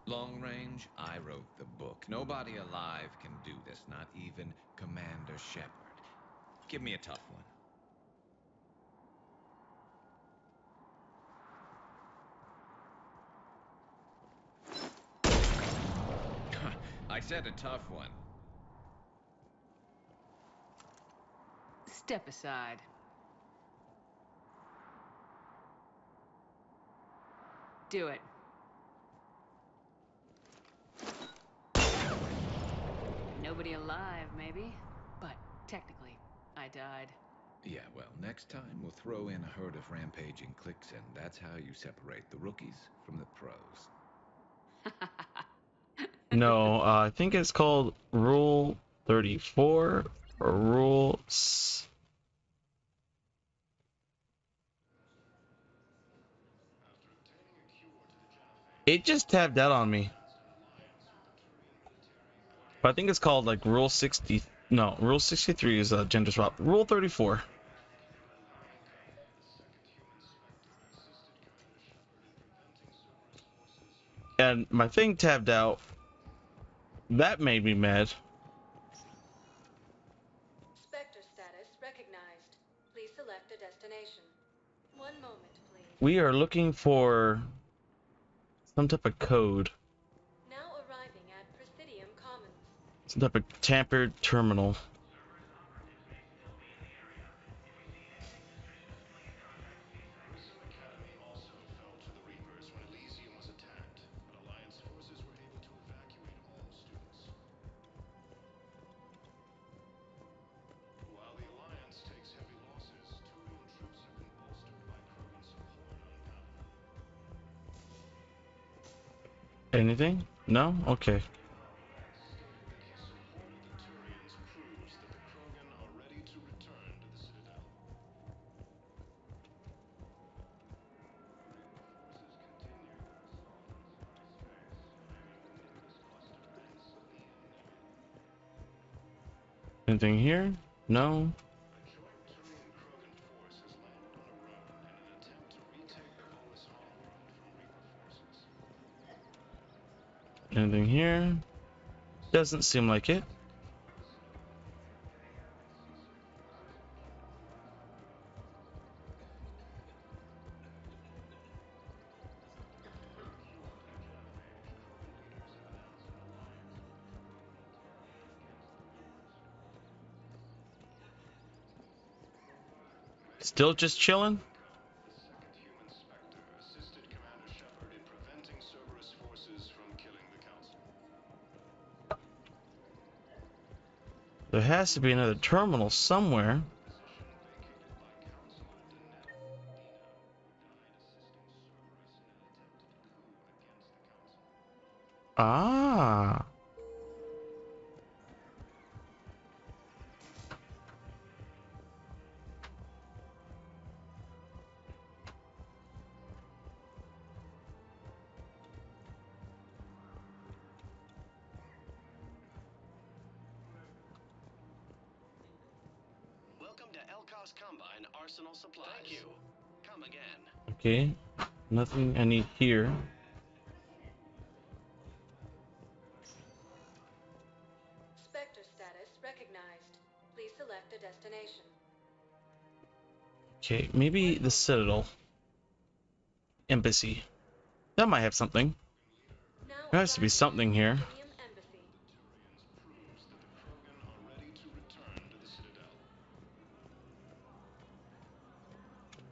Long range, I wrote the book. Nobody alive can do this, not even Commander Shepard. Give me a tough one. I said a tough one. Step aside. Do it. Nobody alive, maybe. But technically, I died. Yeah, well, next time we'll throw in a herd of rampaging cliques, and that's how you separate the rookies from the pros. No, I think it's called Rule 34 or Rule. It just tabbed out on me. But I think it's called like Rule 60. No, Rule 63 is a gender swap. Rule 34. And my thing tabbed out. That made me mad. Spectre status recognized. Please select a destination. One moment, please. We are looking for some type of code. Now arriving at Presidium Commons. Some type of tampered terminal. Anything? No? Okay. Anything here? No. Anything here? Doesn't seem like it. Still just chilling? There has to be another terminal somewhere. Ah. Combine Arsenal Supplies. Thank you. Come again. Okay. Nothing I need here. Spectre status recognized. Please select a destination. Okay, maybe the Citadel. Embassy. That might have something. There has to be something here.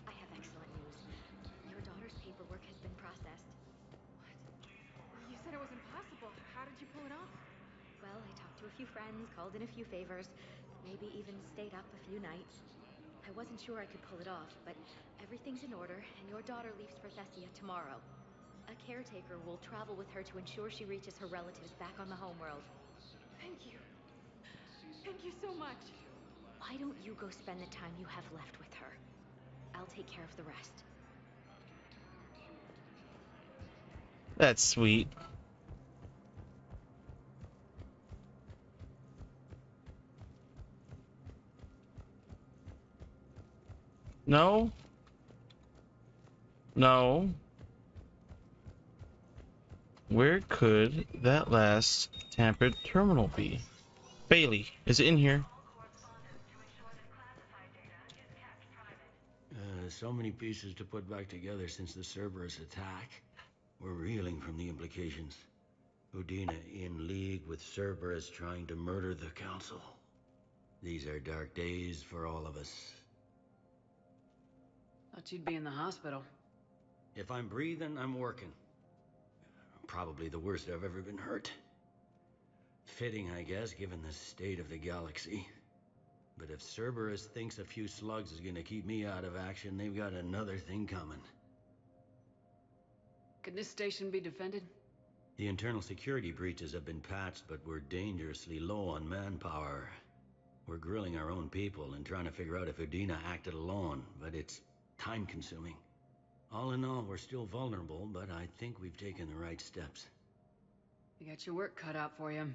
I have excellent news. Your daughter's paperwork has been processed. What? You said it was impossible. How did you pull it off? Well, I talked to a few friends, called in a few favors, maybe even stayed up a few nights. I wasn't sure I could pull it off, but everything's in order, and your daughter leaves for Thessia tomorrow. A caretaker will travel with her to ensure she reaches her relatives back on the homeworld. Thank you. Thank you so much. Why don't you go spend the time you have left with her? I'll take care of the rest. That's sweet. No? No. Where could that last tampered terminal be? Bailey, is it in here? So many pieces to put back together since the Cerberus attack. We're reeling from the implications. Udina in league with Cerberus trying to murder the Council. These are dark days for all of us. Thought you'd be in the hospital. If I'm breathing, I'm working. Probably the worst I've ever been hurt. Fitting, I guess, given the state of the galaxy. But if Cerberus thinks a few slugs is gonna keep me out of action, they've got another thing coming. Could this station be defended? The internal security breaches have been patched, but we're dangerously low on manpower. We're grilling our own people and trying to figure out if Udina acted alone, but it's time-consuming. All in all, we're still vulnerable, but I think we've taken the right steps. You got your work cut out for you.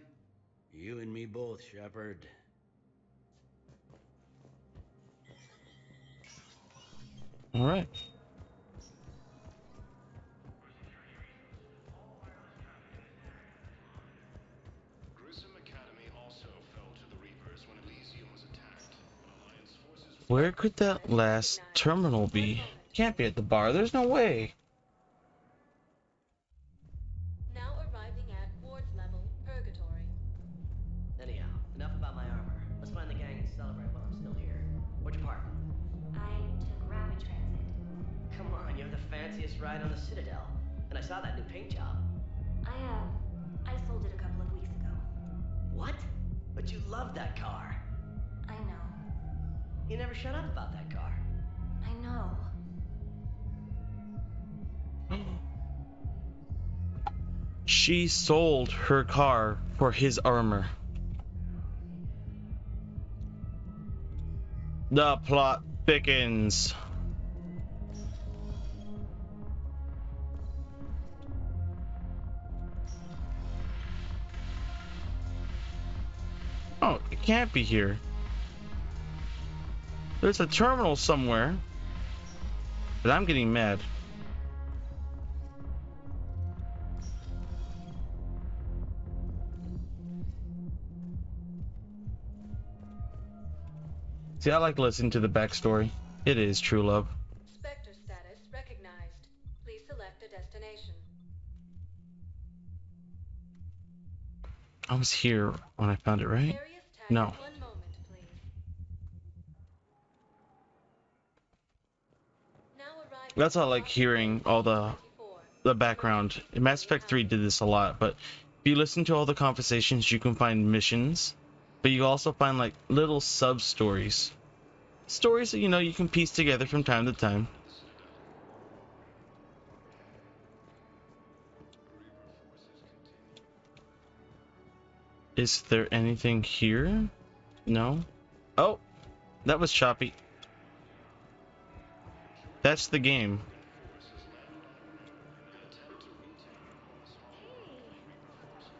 You and me both, Shepard. All right. Where could that last terminal be? Can't be at the bar. There's no way. Now arriving at Ward's level, Purgatory. Anyhow, enough about my armor. Let's find the gang and celebrate while I'm still here. Where'd you park? I took rapid transit. Come on, you have the fanciest ride on the Citadel. And I saw that new paint job. I sold it a couple of weeks ago. What? But you love that car. I know. You never shut up about that car. I know. She sold her car for his armor. The plot thickens. Oh, it can't be here. There's a terminal somewhere. But I'm getting mad. See, I like listening to the backstory. It is true love. Spectre status recognized. Please select a destination. I was here when I found it, right? No. 1 moment, please. Now arriving. That's how I like hearing all the background. Mass Effect 3 did this a lot, but if you listen to all the conversations, you can find missions, but you also find like little sub-stories. Stories that, you know, you can piece together from time to time. Is there anything here? No? Oh! That was choppy. That's the game.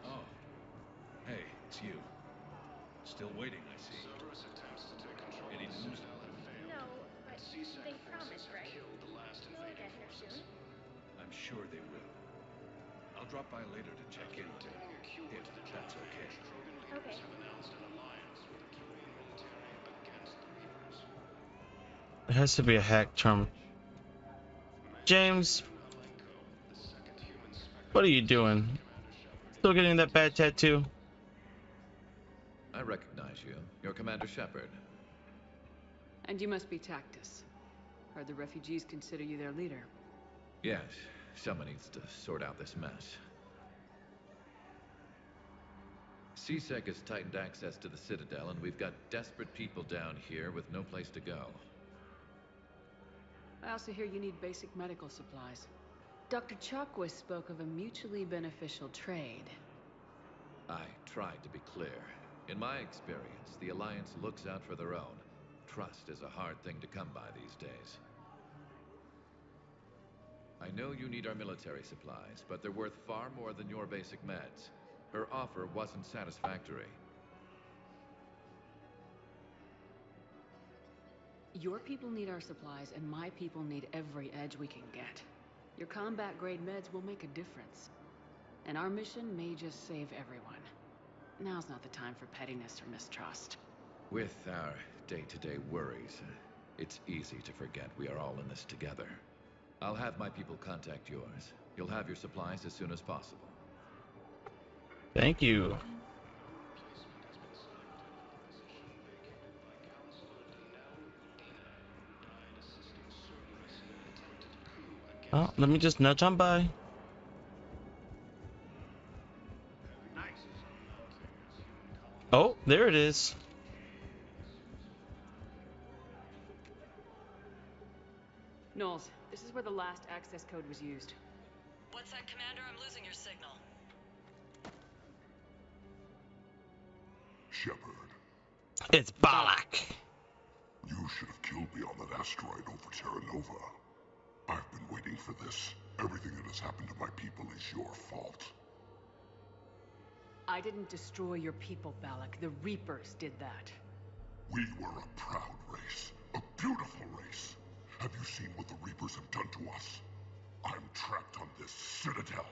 Oh. Hey, it's you. Still waiting, I see. Any news? No, but they promised, right? They'll get here soon. I'm sure they will. I'll drop by later to check in, if that's okay. Okay. It has to be a hack term. James, what are you doing? Still getting that bad tattoo? I recognize you. You're Commander Shepard. And you must be Tactus. Heard the refugees consider you their leader. Yes, someone needs to sort out this mess. CSEC has tightened access to the Citadel, and we've got desperate people down here with no place to go. I also hear you need basic medical supplies. Dr. Chakwas spoke of a mutually beneficial trade. I tried to be clear. In my experience, the Alliance looks out for their own. Trust is a hard thing to come by these days. I know you need our military supplies, but they're worth far more than your basic meds. Her offer wasn't satisfactory. Your people need our supplies, and my people need every edge we can get. Your combat-grade meds will make a difference. And our mission may just save everyone. Now's not the time for pettiness or mistrust. With our day-to-day worries, it's easy to forget we are all in this together. I'll have my people contact yours. You'll have your supplies as soon as possible. Thank you. Oh, let me just nudge on by. Oh, there it is. Knowles, this is where the last access code was used. What's that, Commander? I'm losing your signal. Shepard. It's Balak. You should have killed me on that asteroid over Terra Nova. I've been waiting for this. Everything that has happened to my people is your fault. I didn't destroy your people, Balak. The Reapers did that. We were a proud race. A beautiful race. Have you seen what the Reapers have done to us? I'm trapped on this citadel.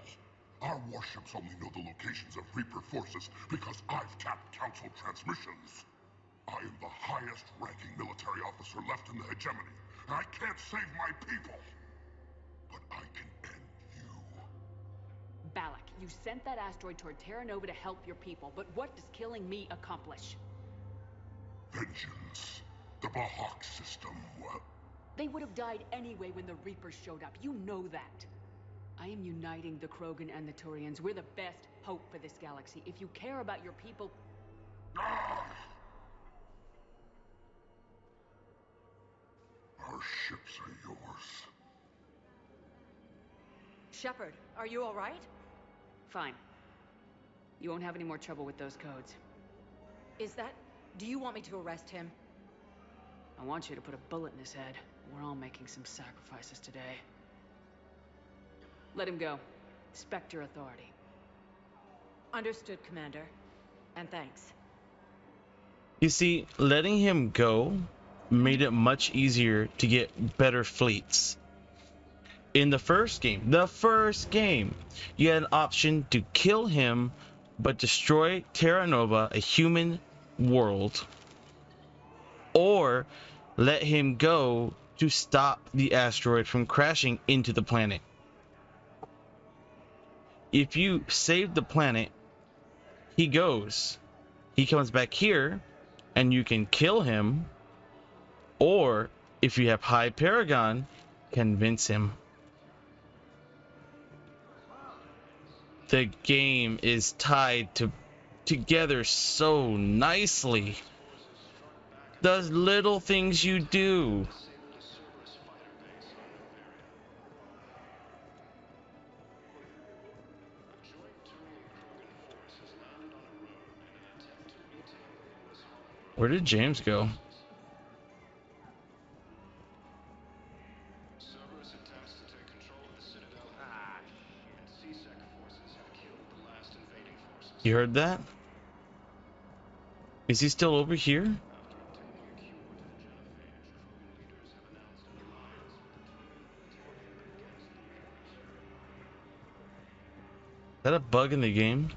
Our warships only know the locations of Reaper forces because I've tapped Council transmissions. I am the highest ranking military officer left in the hegemony. I can't save my people. But I can end you. Balak, you sent that asteroid toward Terra Nova to help your people, but what does killing me accomplish? Vengeance. The Bahawk system, well... They would have died anyway when the Reapers showed up. You know that. I am uniting the Krogan and the Turians. We're the best hope for this galaxy. If you care about your people... Our ships are yours. Shepard, are you all right? Fine. You won't have any more trouble with those codes. Is that... Do you want me to arrest him? I want you to put a bullet in his head. We're all making some sacrifices today. Let him go. Respect your authority. Understood, Commander. And thanks. You see, letting him go made it much easier to get better fleets. In the first game, you had an option to kill him, but destroy Terra Nova, a human world, or let him go to stop the asteroid from crashing into the planet. If you save the planet, he goes. He comes back here, and you can kill him, or if you have High Paragon, convince him. The game is tied together so nicely. The little things you do. Where did James go? You heard that? Is he still over here? Is that a bug in the game?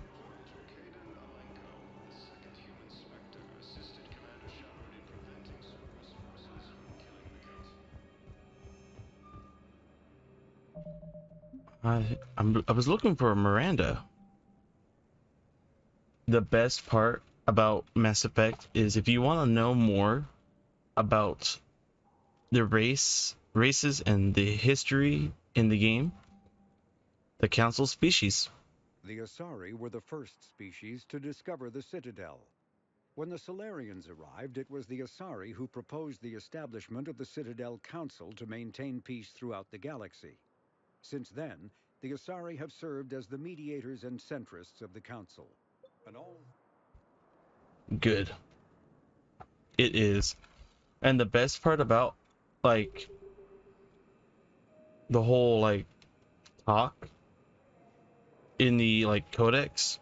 I was looking for Miranda. The best part about Mass Effect is if you want to know more about the races and the history in the game, the Council species. The Asari were the first species to discover the Citadel. When the Solarians arrived, it was the Asari who proposed the establishment of the Citadel Council to maintain peace throughout the galaxy. Since then, the Asari have served as the mediators and centrists of the Council. And all... Good. It is. And the best part about, like, the whole, like, talk in the, like, codex,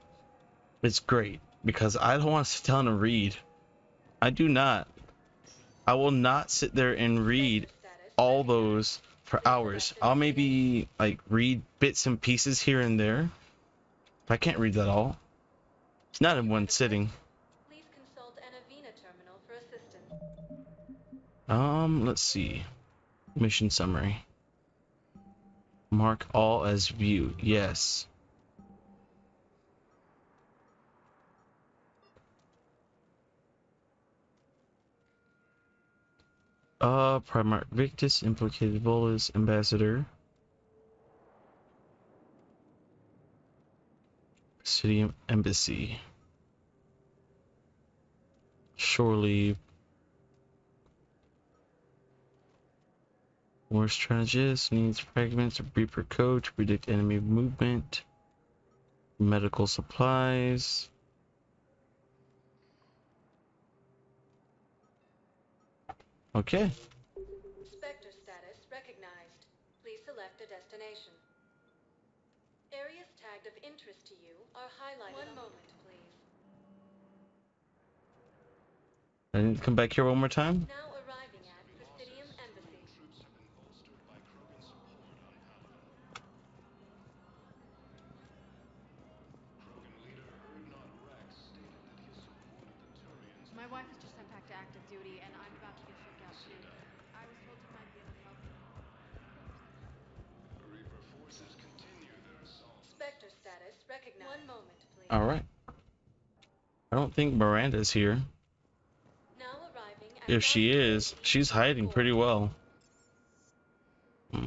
it's great. Because I don't want to sit down and read. I do not. I will not sit there and read all those for hours. I'll maybe, like, read bits and pieces here and there. I can't read that all. It's not in one sitting. Please consult Anavina terminal for assistance. Let's see. Mission summary. Mark all as view. Yes. Primarch Victus implicated Vola's ambassador. City embassy. Shore leave. War strategist needs fragments of Reaper code to predict enemy movement. Medical supplies. Okay. Spectre status recognized. Please select a destination. Areas tagged of interest to you are highlighted. One moment, please. I need to come back here one more time. Now arriving at Presidium Embassy. My wife has just sent back to active duty, and I'm about to get shipped out too. I was told you might be able to help me. Reaper forces continue their assault. Spectre status recognized. One moment, please. All right. I don't think Miranda's here. Now arriving at If she is, she's hiding pretty well. I'll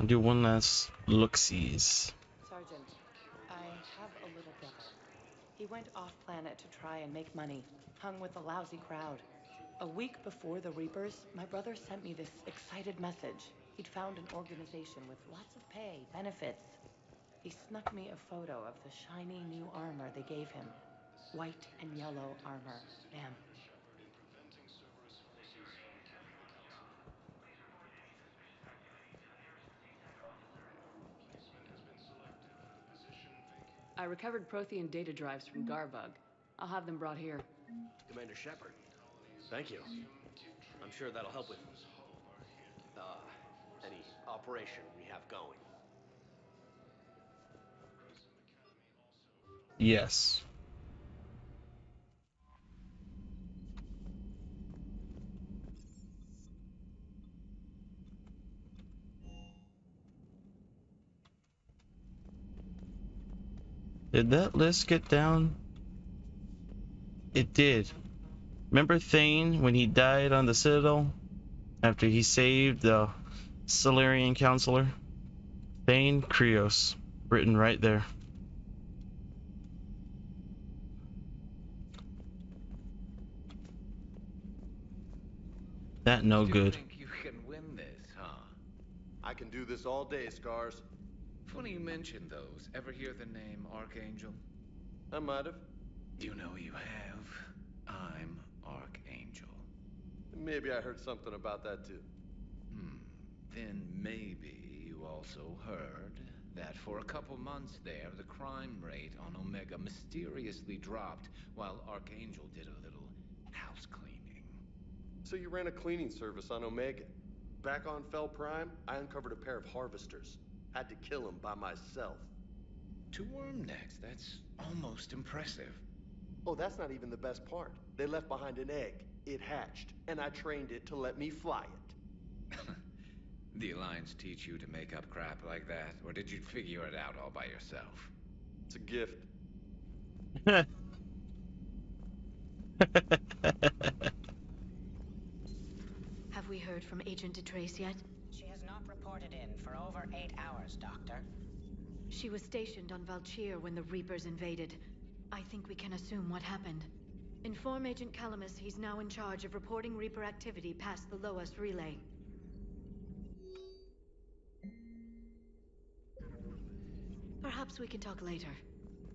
do one last look-sees. Sergeant, I have a little brother. He went off-planet to try and make money, hung with a lousy crowd. A week before the Reapers, my brother sent me this excited message. He'd found an organization with lots of pay, benefits. He snuck me a photo of the shiny new armor they gave him. White and yellow armor. Damn. I recovered Prothean data drives from Garbug. I'll have them brought here. Commander Shepard, thank you. I'm sure that'll help with, any operation we have going. Yes. Did that list get down? It did. Remember Thane when he died on the Citadel? After he saved the Solarian counselor? Thane Krios. Written right there. That no good. Think you can win this, huh? I can do this all day, Scars. Funny you mention those. Ever hear the name Archangel? I might have. You know you have. I'm Archangel. Maybe I heard something about that too. Then maybe you also heard that for a couple months there, the crime rate on Omega mysteriously dropped while Archangel did a little house cleaning. So you ran a cleaning service on Omega. Back on Fel Prime, I uncovered a pair of harvesters. Had to kill them by myself. 2 worm necks, that's almost impressive. Oh, that's not even the best part. They left behind an egg. It hatched, and I trained it to let me fly it. The Alliance teach you to make up crap like that, or did you figure it out all by yourself? It's a gift. Have we heard from Agent DeTrace yet? She has not reported in for over 8 hours, Doctor. She was stationed on Valchir when the Reapers invaded. I think we can assume what happened. Inform Agent Calamus he's now in charge of reporting Reaper activity past the Loas relay. Perhaps we can talk later.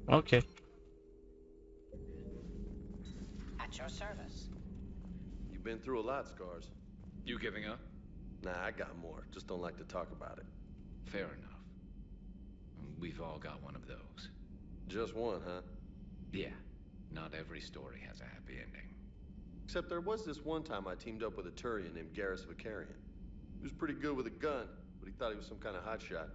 Okay. At your service. You've been through a lot, Scars. You giving up? Nah, I got more. Just don't like to talk about it. Fair enough. We've all got one of those. Just one, huh? Yeah. Not every story has a happy ending. Except there was this one time I teamed up with a Turian named Garrus Vicarian. He was pretty good with a gun, but he thought he was some kind of hotshot.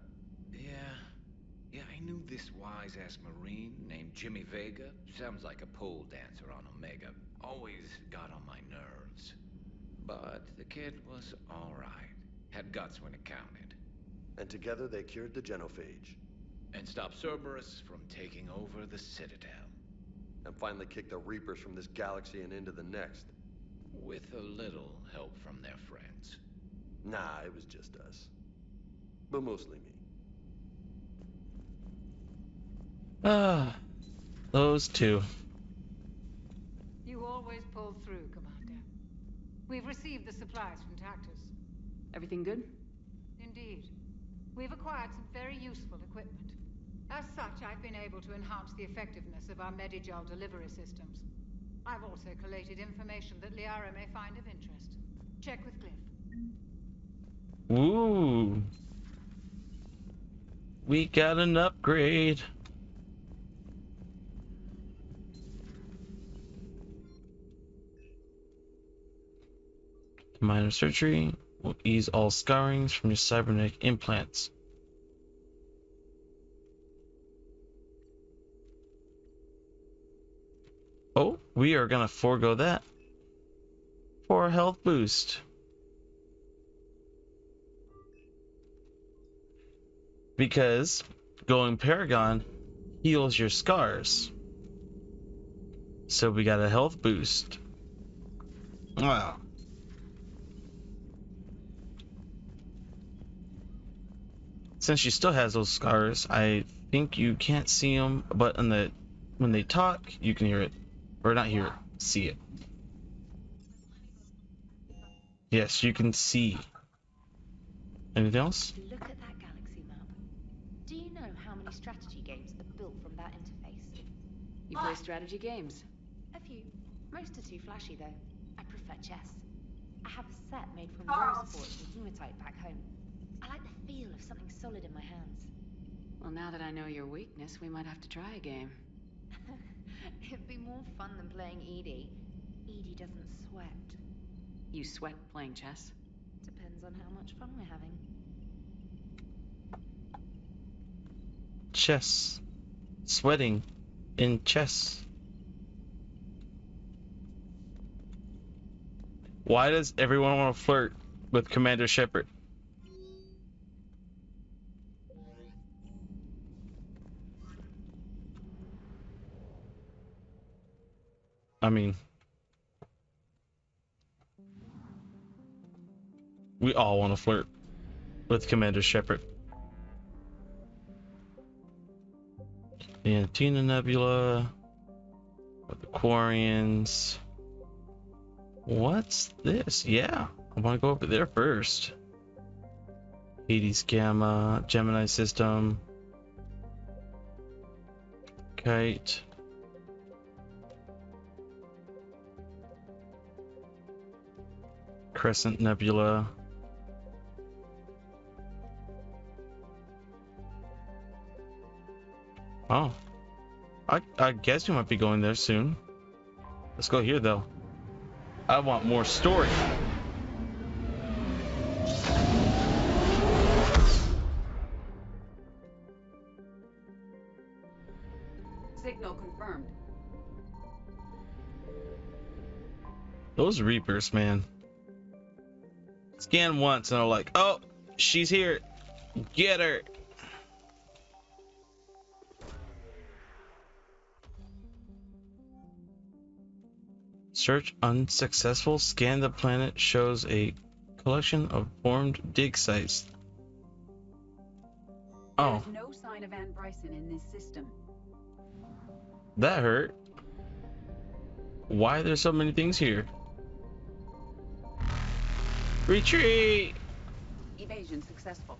Yeah, I knew this wise-ass Marine named Jimmy Vega. Sounds like a pole dancer on Omega. Always got on my nerves. But the kid was alright. Had guts when it counted. And together they cured the genophage. And stopped Cerberus from taking over the Citadel. And finally kicked the Reapers from this galaxy and into the next. With a little help from their friends. Nah, it was just us. But mostly me. Those two. You always pull through, Commander. We've received the supplies from Tactus. Everything good? Indeed. We've acquired some very useful equipment. As such, I've been able to enhance the effectiveness of our Medigel delivery systems. I've also collated information that Liara may find of interest. Check with Glyph. Ooh. We got an upgrade. Minor surgery will ease all scarrings from your cybernetic implants. Oh, we are gonna forego that for a health boost. Because going Paragon heals your scars. So we got a health boost. Wow. Since she still has those scars, I think you can't see them, but when they talk, you can hear it. Or not hear it, see it. Yes, you can see. Anything else? Look at that galaxy map. Do you know how many strategy games are built from that interface? You play strategy games? A few. Most are too flashy, though. I prefer chess. I have a set made from rose quartz and hematite back home. I like the feel of something solid in my hands. Well, now that I know your weakness, we might have to try a game. It'd be more fun than playing Edie. Edie doesn't sweat. You sweat playing chess? Depends on how much fun we're having. Chess. Sweating in chess. Why does everyone want to flirt with Commander Shepard? I mean, we all want to flirt with Commander Shepard. The Antenna Nebula, with the Quarians. What's this? Yeah, I want to go over there first. Hades Gamma, Gemini System, Kite. Crescent Nebula. Oh. I guess we might be going there soon. Let's go here, though. I want more story. Signal confirmed. Those Reapers, man. Scan once and I'm like, oh, she's here. Get her. Search unsuccessful. Scan the planet. Shows a collection of formed dig sites. Oh. There's no sign of Ann Bryson in this system. That hurt. Why are there so many things here? Retreat! Evasion successful.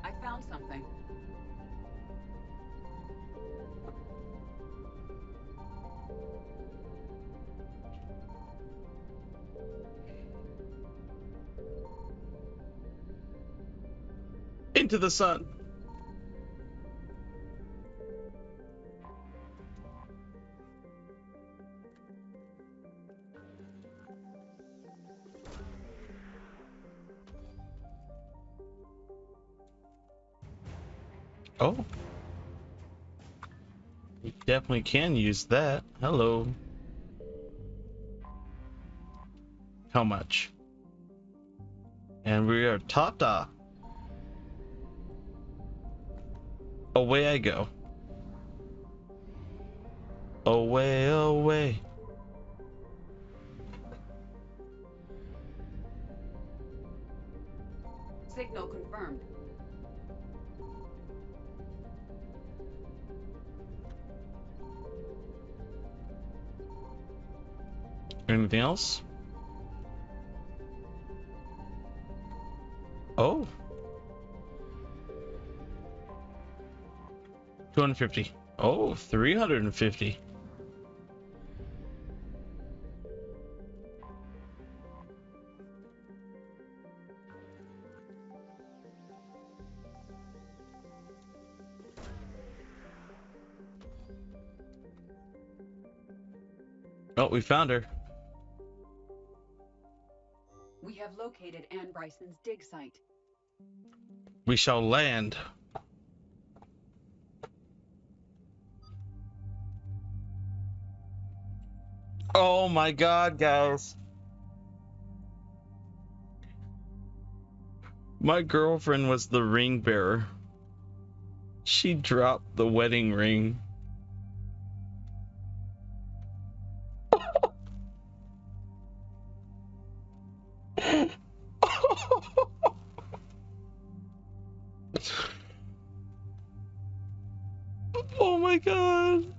I found something. Into the sun. Oh. You definitely can use that. Hello. How much? And we are topped off. Away I go. Away, away. Signal confirmed. Anything else? Oh. 250. Oh, 350. Oh, we found her. We have located Anne Bryson's dig site. We shall land. Oh my god, guys. My girlfriend was the ring bearer. She dropped the wedding ring. Oh my god.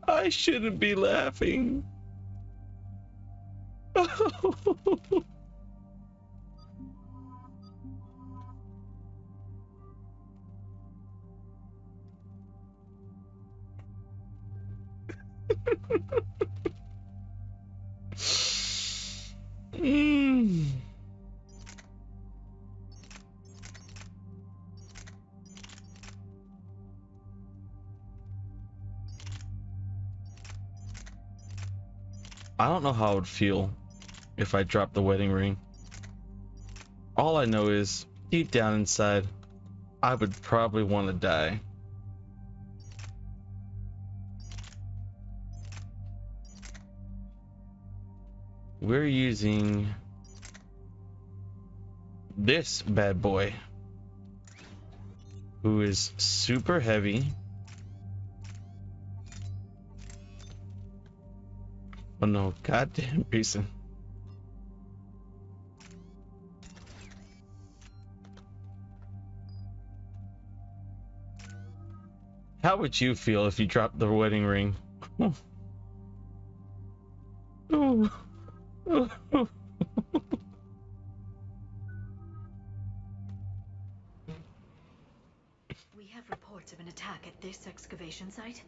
I shouldn't be laughing. Mm. I don't know how it would feel if I dropped the wedding ring. All I know is, deep down inside, I would probably want to die. We're using this bad boy, who is super heavy. Oh no, goddamn reason. How would you feel if you dropped the wedding ring? Oh. We have reports of an attack at this excavation site.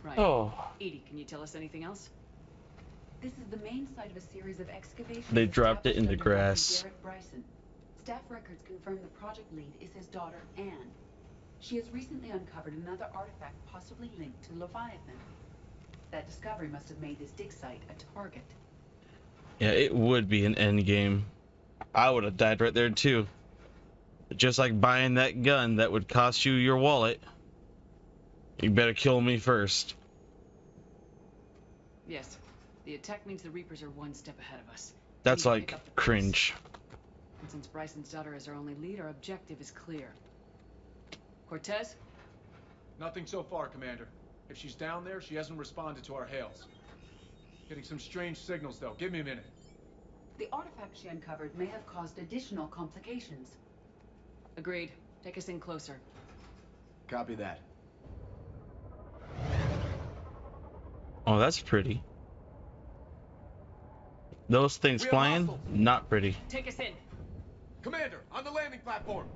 Right. Oh. Edie, can you tell us anything else? This is the main site of a series of excavations. They dropped it in the established under grass. Garrett Bryson. Staff records confirm the project lead is his daughter, Anne. She has recently uncovered another artifact possibly linked to Leviathan. That discovery must have made this dig site a target. Yeah, it would be an end game. I would have died right there too. Just like buying that gun that would cost you your wallet. You better kill me first. Yes. The attack means the Reapers are one step ahead of us. That's like cringe. And since Bryson's daughter is our only lead, our objective is clear. Cortez? Nothing so far, Commander. If she's down there, she hasn't responded to our hails. Getting some strange signals, though. Give me a minute. The artifact she uncovered may have caused additional complications. Agreed. Take us in closer. Copy that. Oh, that's pretty. Those things flying, not pretty. Take us in. Commander, on the landing platform.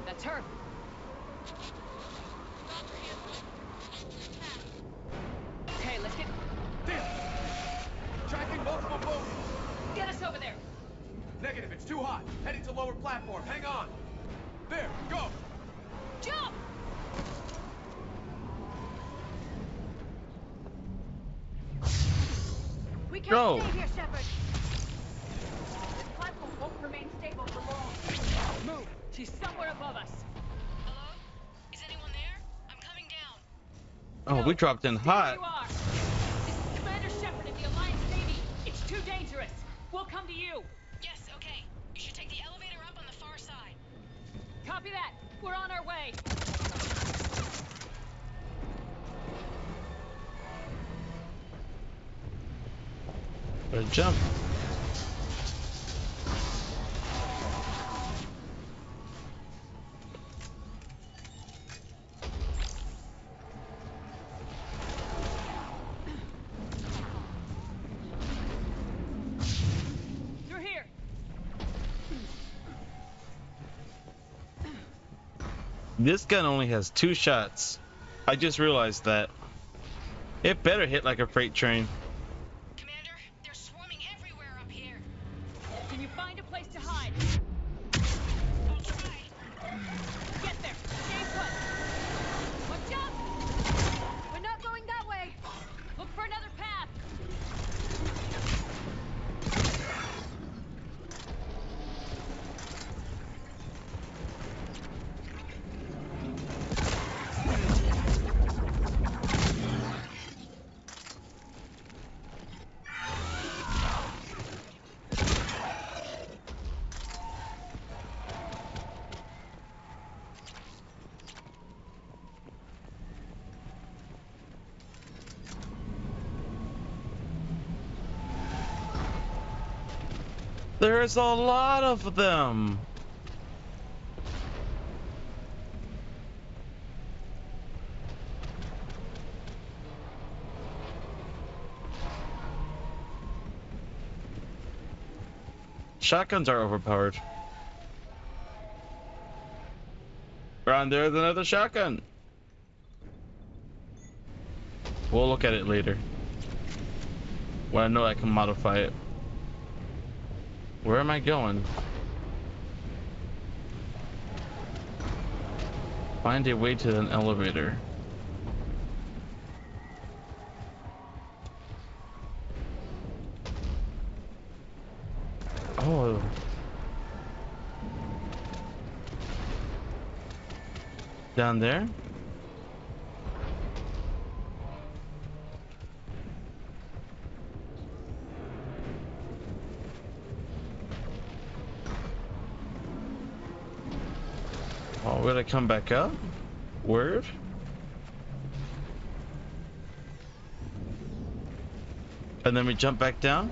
That's her. Okay, let's get... Damn! Tracking multiple boats! Get us over there! Negative, it's too hot. Heading to lower platform. Hang on. There, go! Jump! We can't Go. stay here, Shepard. This platform won't remain stable for long. Move! She's somewhere above us. Hello? Is anyone there? I'm coming down. Oh, we dropped in Stay where hot. you are. This is Commander Shepard of the Alliance Navy. It's too dangerous. We'll come to you. Yes, okay. You should take the elevator up on the far side. Copy that. We're on our way. Better jump. Through here. This gun only has 2 shots. I just realized that. It better hit like a freight train. Commander, they're swarming everywhere up here. Can you find a place to hide? I'll try. Get there. Stay put. Watch out! We're not going that way. Look for another path. There's a lot of them. Shotguns are overpowered. Ron, there's another shotgun. We'll look at it later. When I know I can modify it. Where am I going? Find a way to an elevator. Oh. Down there? Oh, we're gonna come back up? Word? And then we jump back down?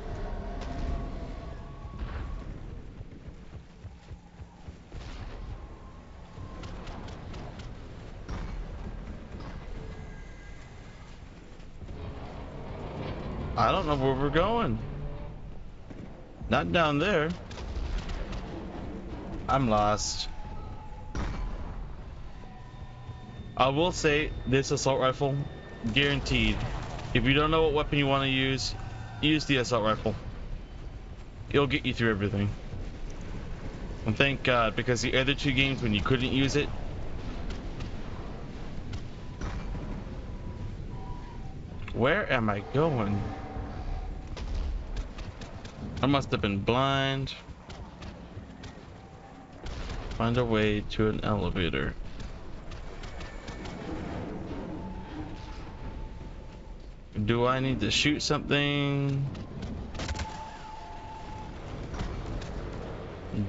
I don't know where we're going. Not down there. I'm lost. I will say this assault rifle, guaranteed. If you don't know what weapon you want to use the assault rifle. It'll get you through everything. And thank God, because the other 2 games when you couldn't use it. Where am I going? I must have been blind. Find a way to an elevator. Do I need to shoot something?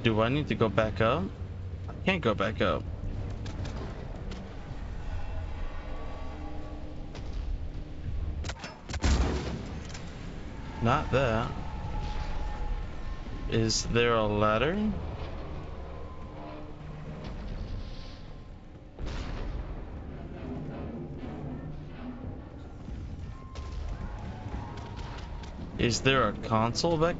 Do I need to go back up? I can't go back up. Not that. Is there a ladder? Is there a console back?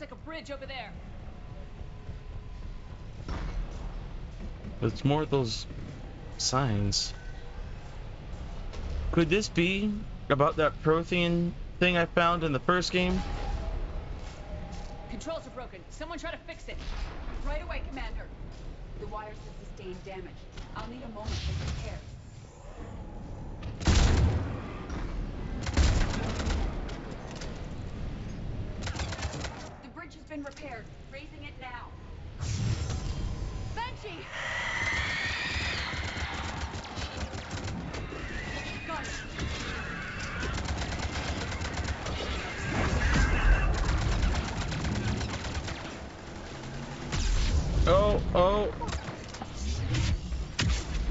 like a bridge over there. It's more of those signs. Could this be about that Prothean thing I found in the first game? Controls are broken. Someone try to fix it. Right away, Commander. The wires have sustained damage. I'll need a moment for repair. The bridge has been repaired. Raising it now. Banshee! Got it. Oh, oh.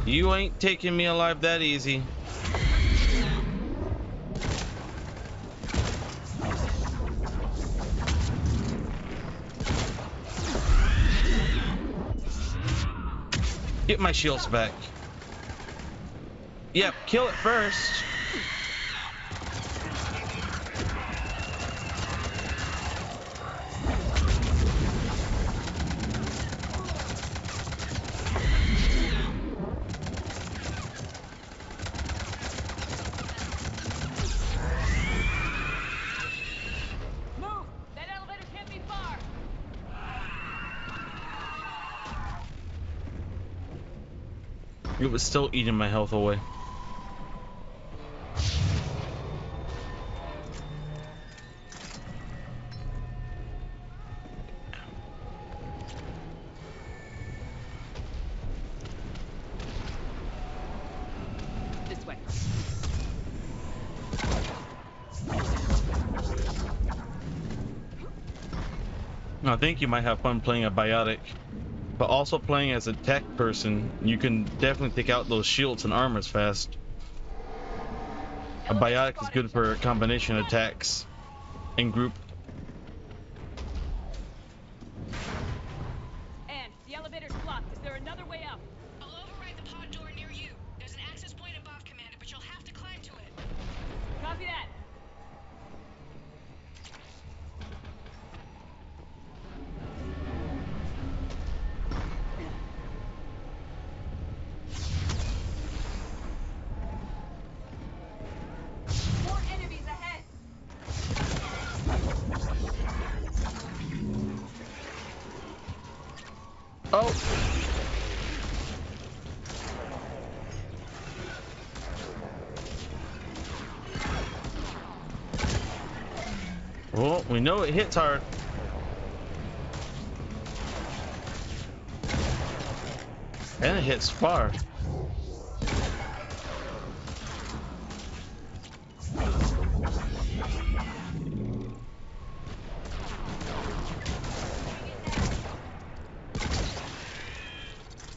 You ain't taking me alive that easy. Get my shields back. Yep, kill it first. Move! That elevator can't be far! It was still eating my health away. This way. I think you might have fun playing a biotic, but also playing as a tech person, you can definitely take out those shields and armors fast. A biotic is good for a combination attacks in group. And the elevator's blocked. Is there another way up? I'll override the pod door near you. There's an access point above, Commander, but you'll have to climb to it. Copy that. More enemies ahead. Oh! Well, we know it hits hard. And it hits far.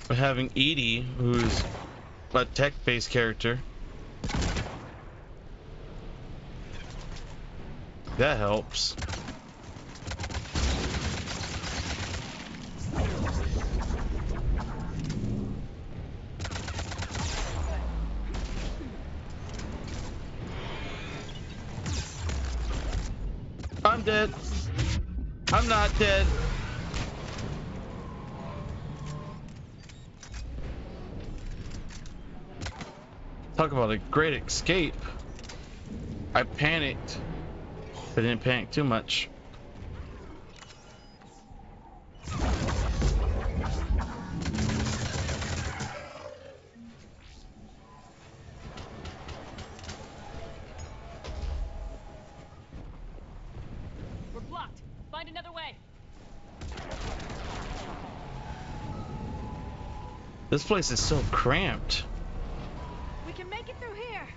We're having Edie, who's a tech-based character. That helps. I'm dead. I'm not dead. Talk about a great escape. I panicked, but didn't panic too much. We're blocked. Find another way. This place is so cramped. We can make it through here.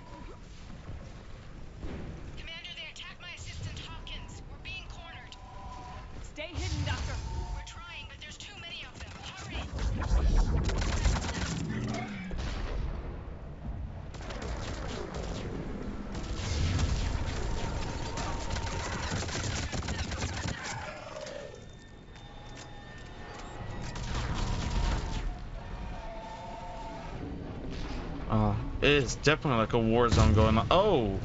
Commander, they attacked my assistant Hopkins. We're being cornered. Stay hidden, Doctor. We're trying, but there's too many of them. Hurry! It's definitely like a war zone going on. Oh!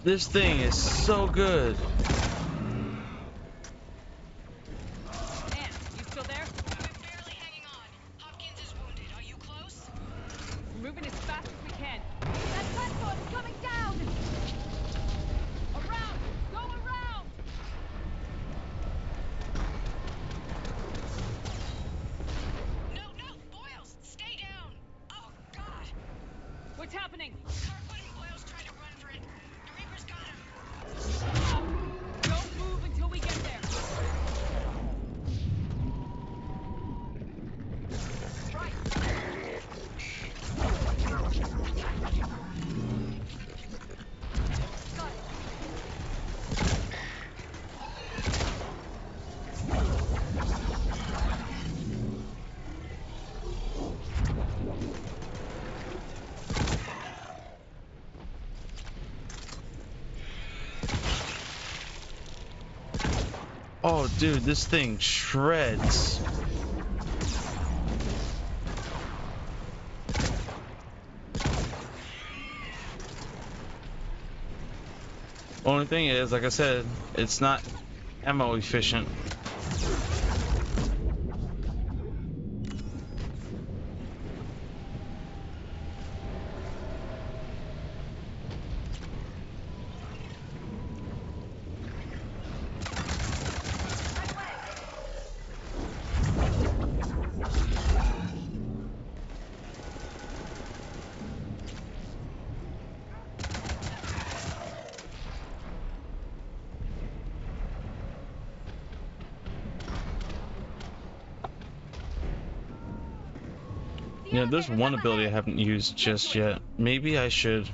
This thing is so good. Ann, you still there? I'm barely hanging on. Hopkins is wounded. Are you close? We're moving as fast as we can. That platform's coming down! Around! Go around! No, Boyles, stay down! Oh, God! What's happening? Kirkwood and Boyles tried to run for it. The Reapers got him. Don't move until we get there. Right. Got it. Oh, dude, this thing shreds. Only thing is, like I said, it's not ammo efficient. Yeah, there's one ability I haven't used just yet. Maybe I should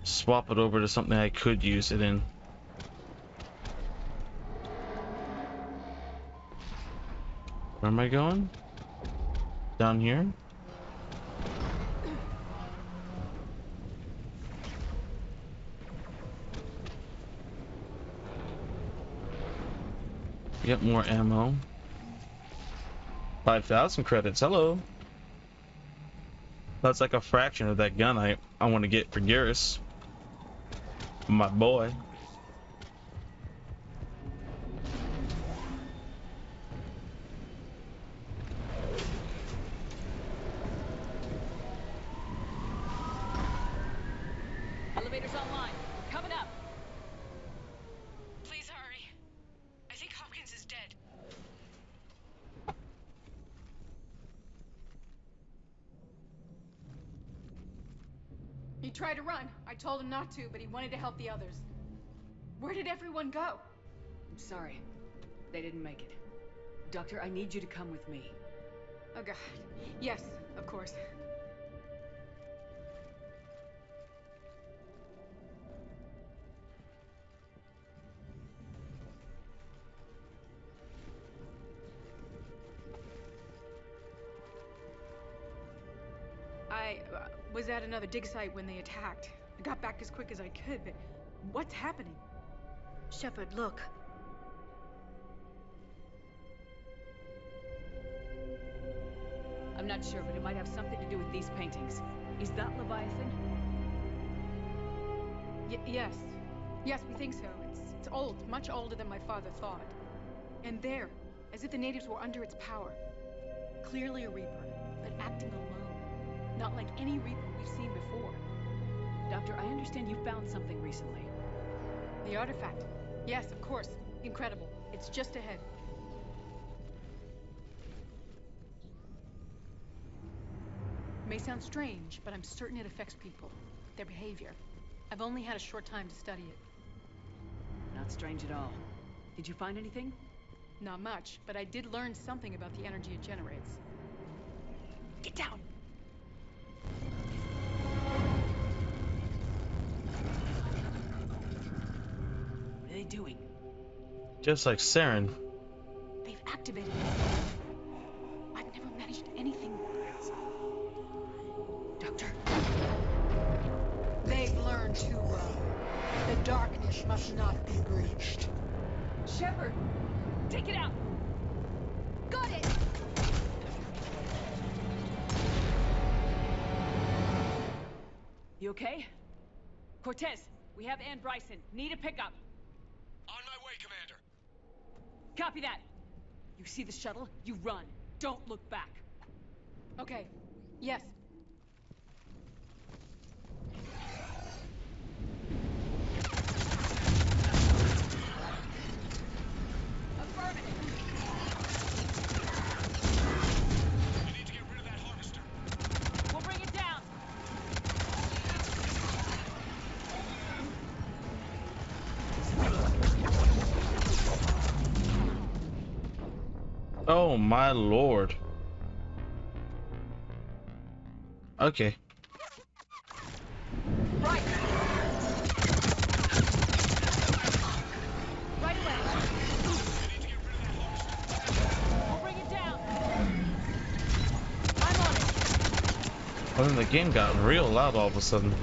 swap it over to something I could use it in. Where am I going? Down here? Get more ammo. 5,000 credits. Hello. That's like a fraction of that gun I want to get for Garrus, my boy. Elevator's online. We're coming up. Please hurry. I think Hopkins is dead. He tried to run. I told him not to, but he wanted to help the others. Where did everyone go? I'm sorry. They didn't make it. Doctor, I need you to come with me. Oh, God. Yes, of course. I was at another dig site when they attacked. I got back as quick as I could, but what's happening? Shepard, look. I'm not sure, but it might have something to do with these paintings. Is that Leviathan? Yes. Yes, we think so. It's old, much older than my father thought. And there, as if the natives were under its power. Clearly a Reaper, but acting alone. Not like any Reaper we've seen before. Doctor, I understand you found something recently. The artifact. Yes, of course. Incredible. It's just ahead. It may sound strange, but I'm certain it affects people. Their behavior. I've only had a short time to study it. Not strange at all. Did you find anything? Not much, but I did learn something about the energy it generates. Get down! What are they doing? Just like Saren. They've activated it. I've never managed anything. Doctor. They've learned too well. The darkness must not be breached. Shepard! Take it out! Got it! You okay? Cortez, we have Ann Bryson. Need a pickup. On my way, Commander. Copy that. You see the shuttle? You run. Don't look back. Okay. Yes. Affirmative. We need to get rid of that harvester. We'll bring it down. Oh my lord. Okay. Right. Right away. We'll bring it down. I'm on it. Well, then the game got real loud all of a sudden.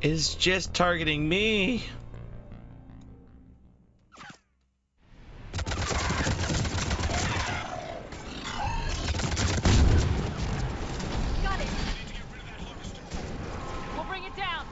It's just targeting me. Got it. We'll bring it down.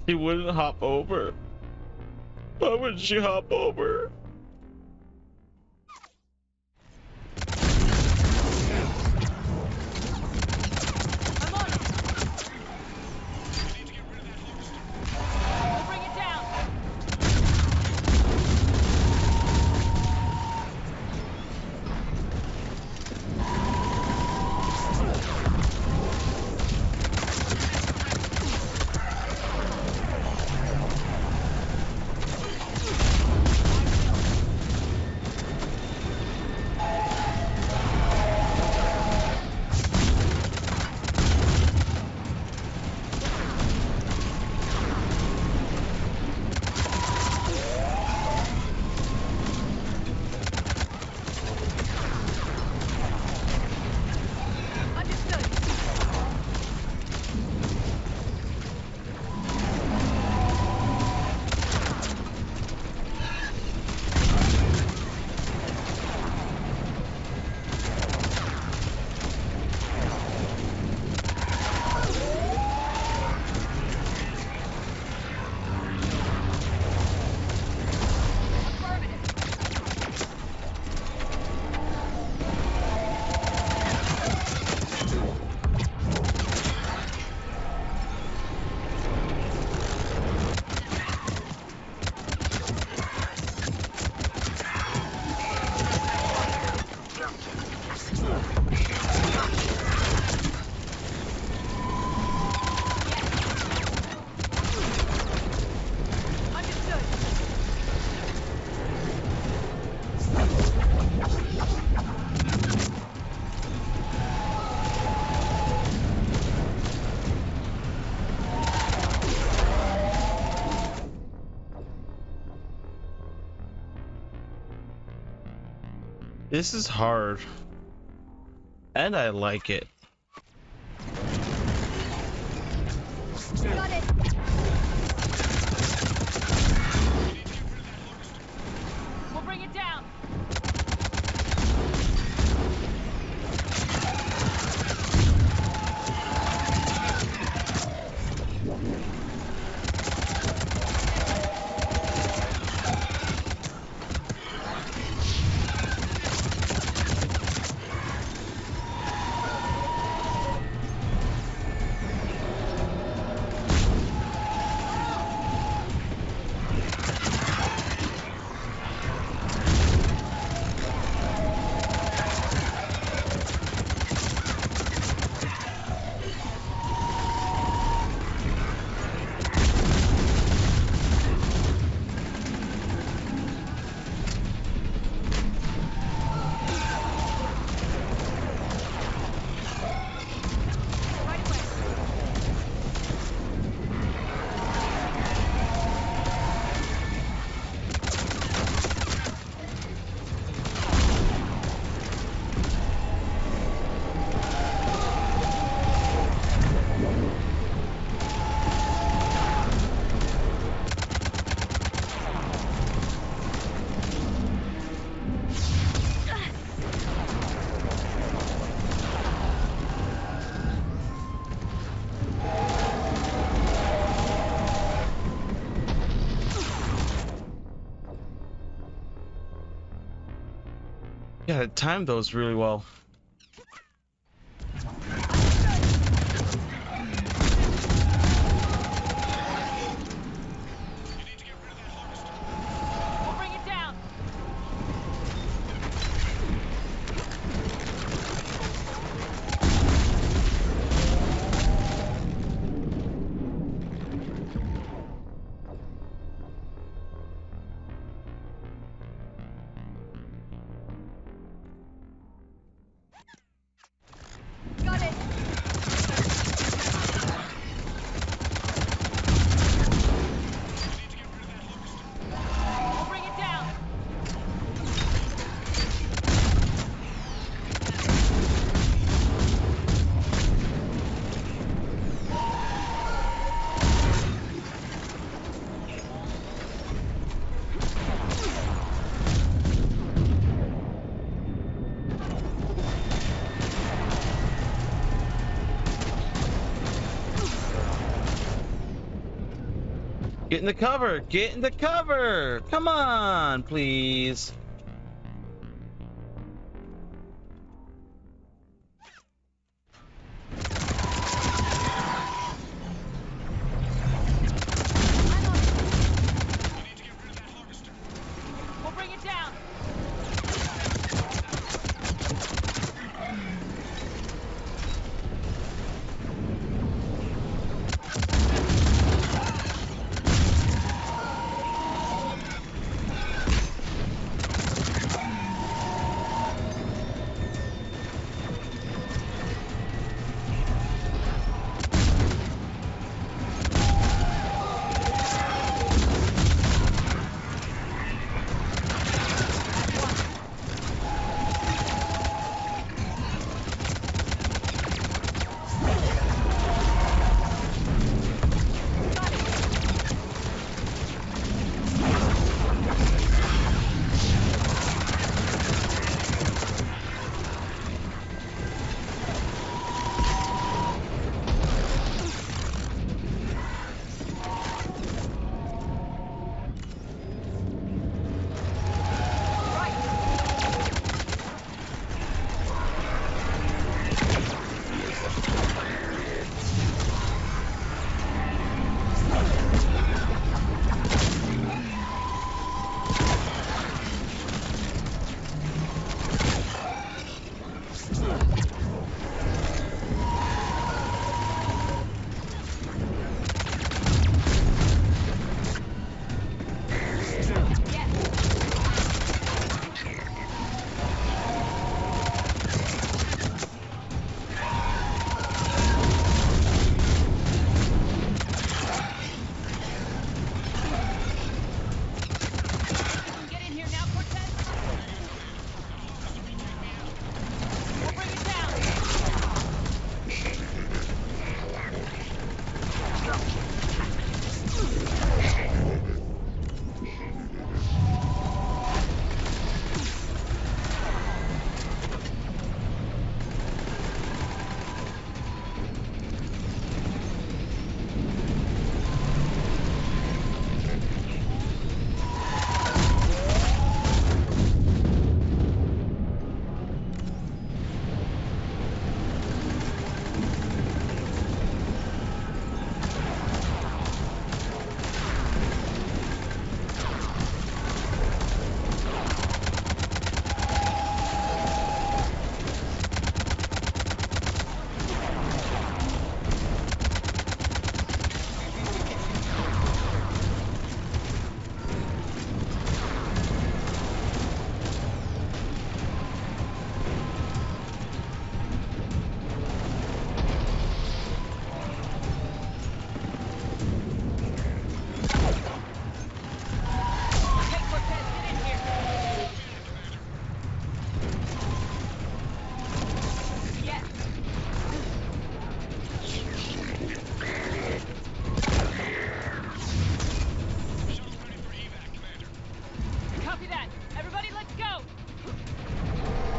She wouldn't hop over. Why would she hop over? I'm on it. We'll bring it down. This is hard. And I like it. Got it. We'll bring it down. gotta time those really well. We'll bring it down. Got it. We'll bring it down. Get in the cover! Get in the cover! Come on, please. We'll bring it down. Get in here now, Cortez. We'll bring it down.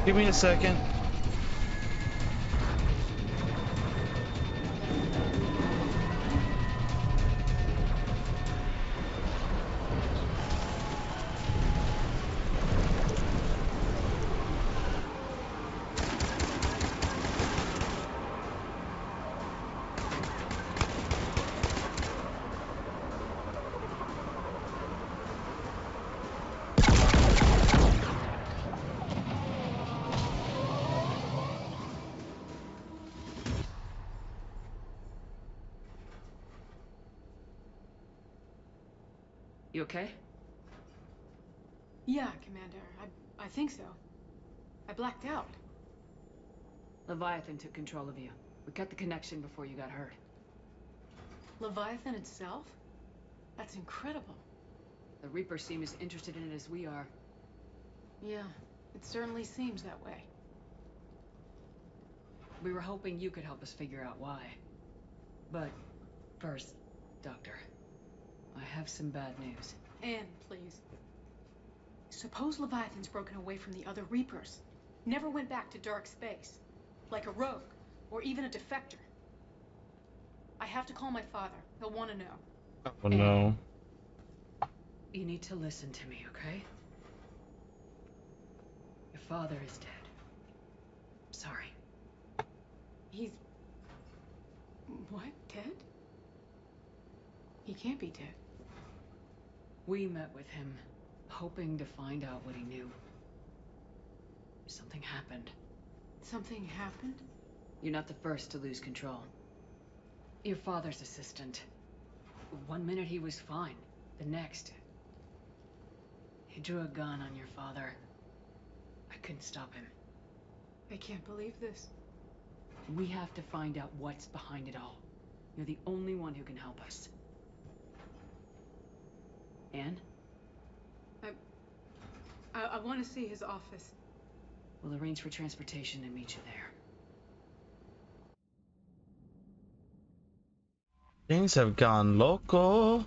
Give me a second. You okay? Yeah, Commander. I think so. I blacked out. Leviathan took control of you. We cut the connection before you got hurt. Leviathan itself? That's incredible. The Reapers seem as interested in it as we are. Yeah, it certainly seems that way. We were hoping you could help us figure out why. But first, Doctor, I have some bad news. Anne, please. Suppose Leviathan's broken away from the other Reapers. Never went back to dark space. Like a rogue, or even a defector. I have to call my father. He'll want to know. Oh no. You need to listen to me, okay? Your father is dead. Sorry. He's... what? Dead? He can't be dead. We met with him, hoping to find out what he knew. Something happened. Something happened? You're not the first to lose control. Your father's assistant. One minute he was fine. The next... he drew a gun on your father. I couldn't stop him. I can't believe this. We have to find out what's behind it all. You're the only one who can help us. Anne? I want to see his office. We'll arrange for transportation and meet you there. Things have gone loco.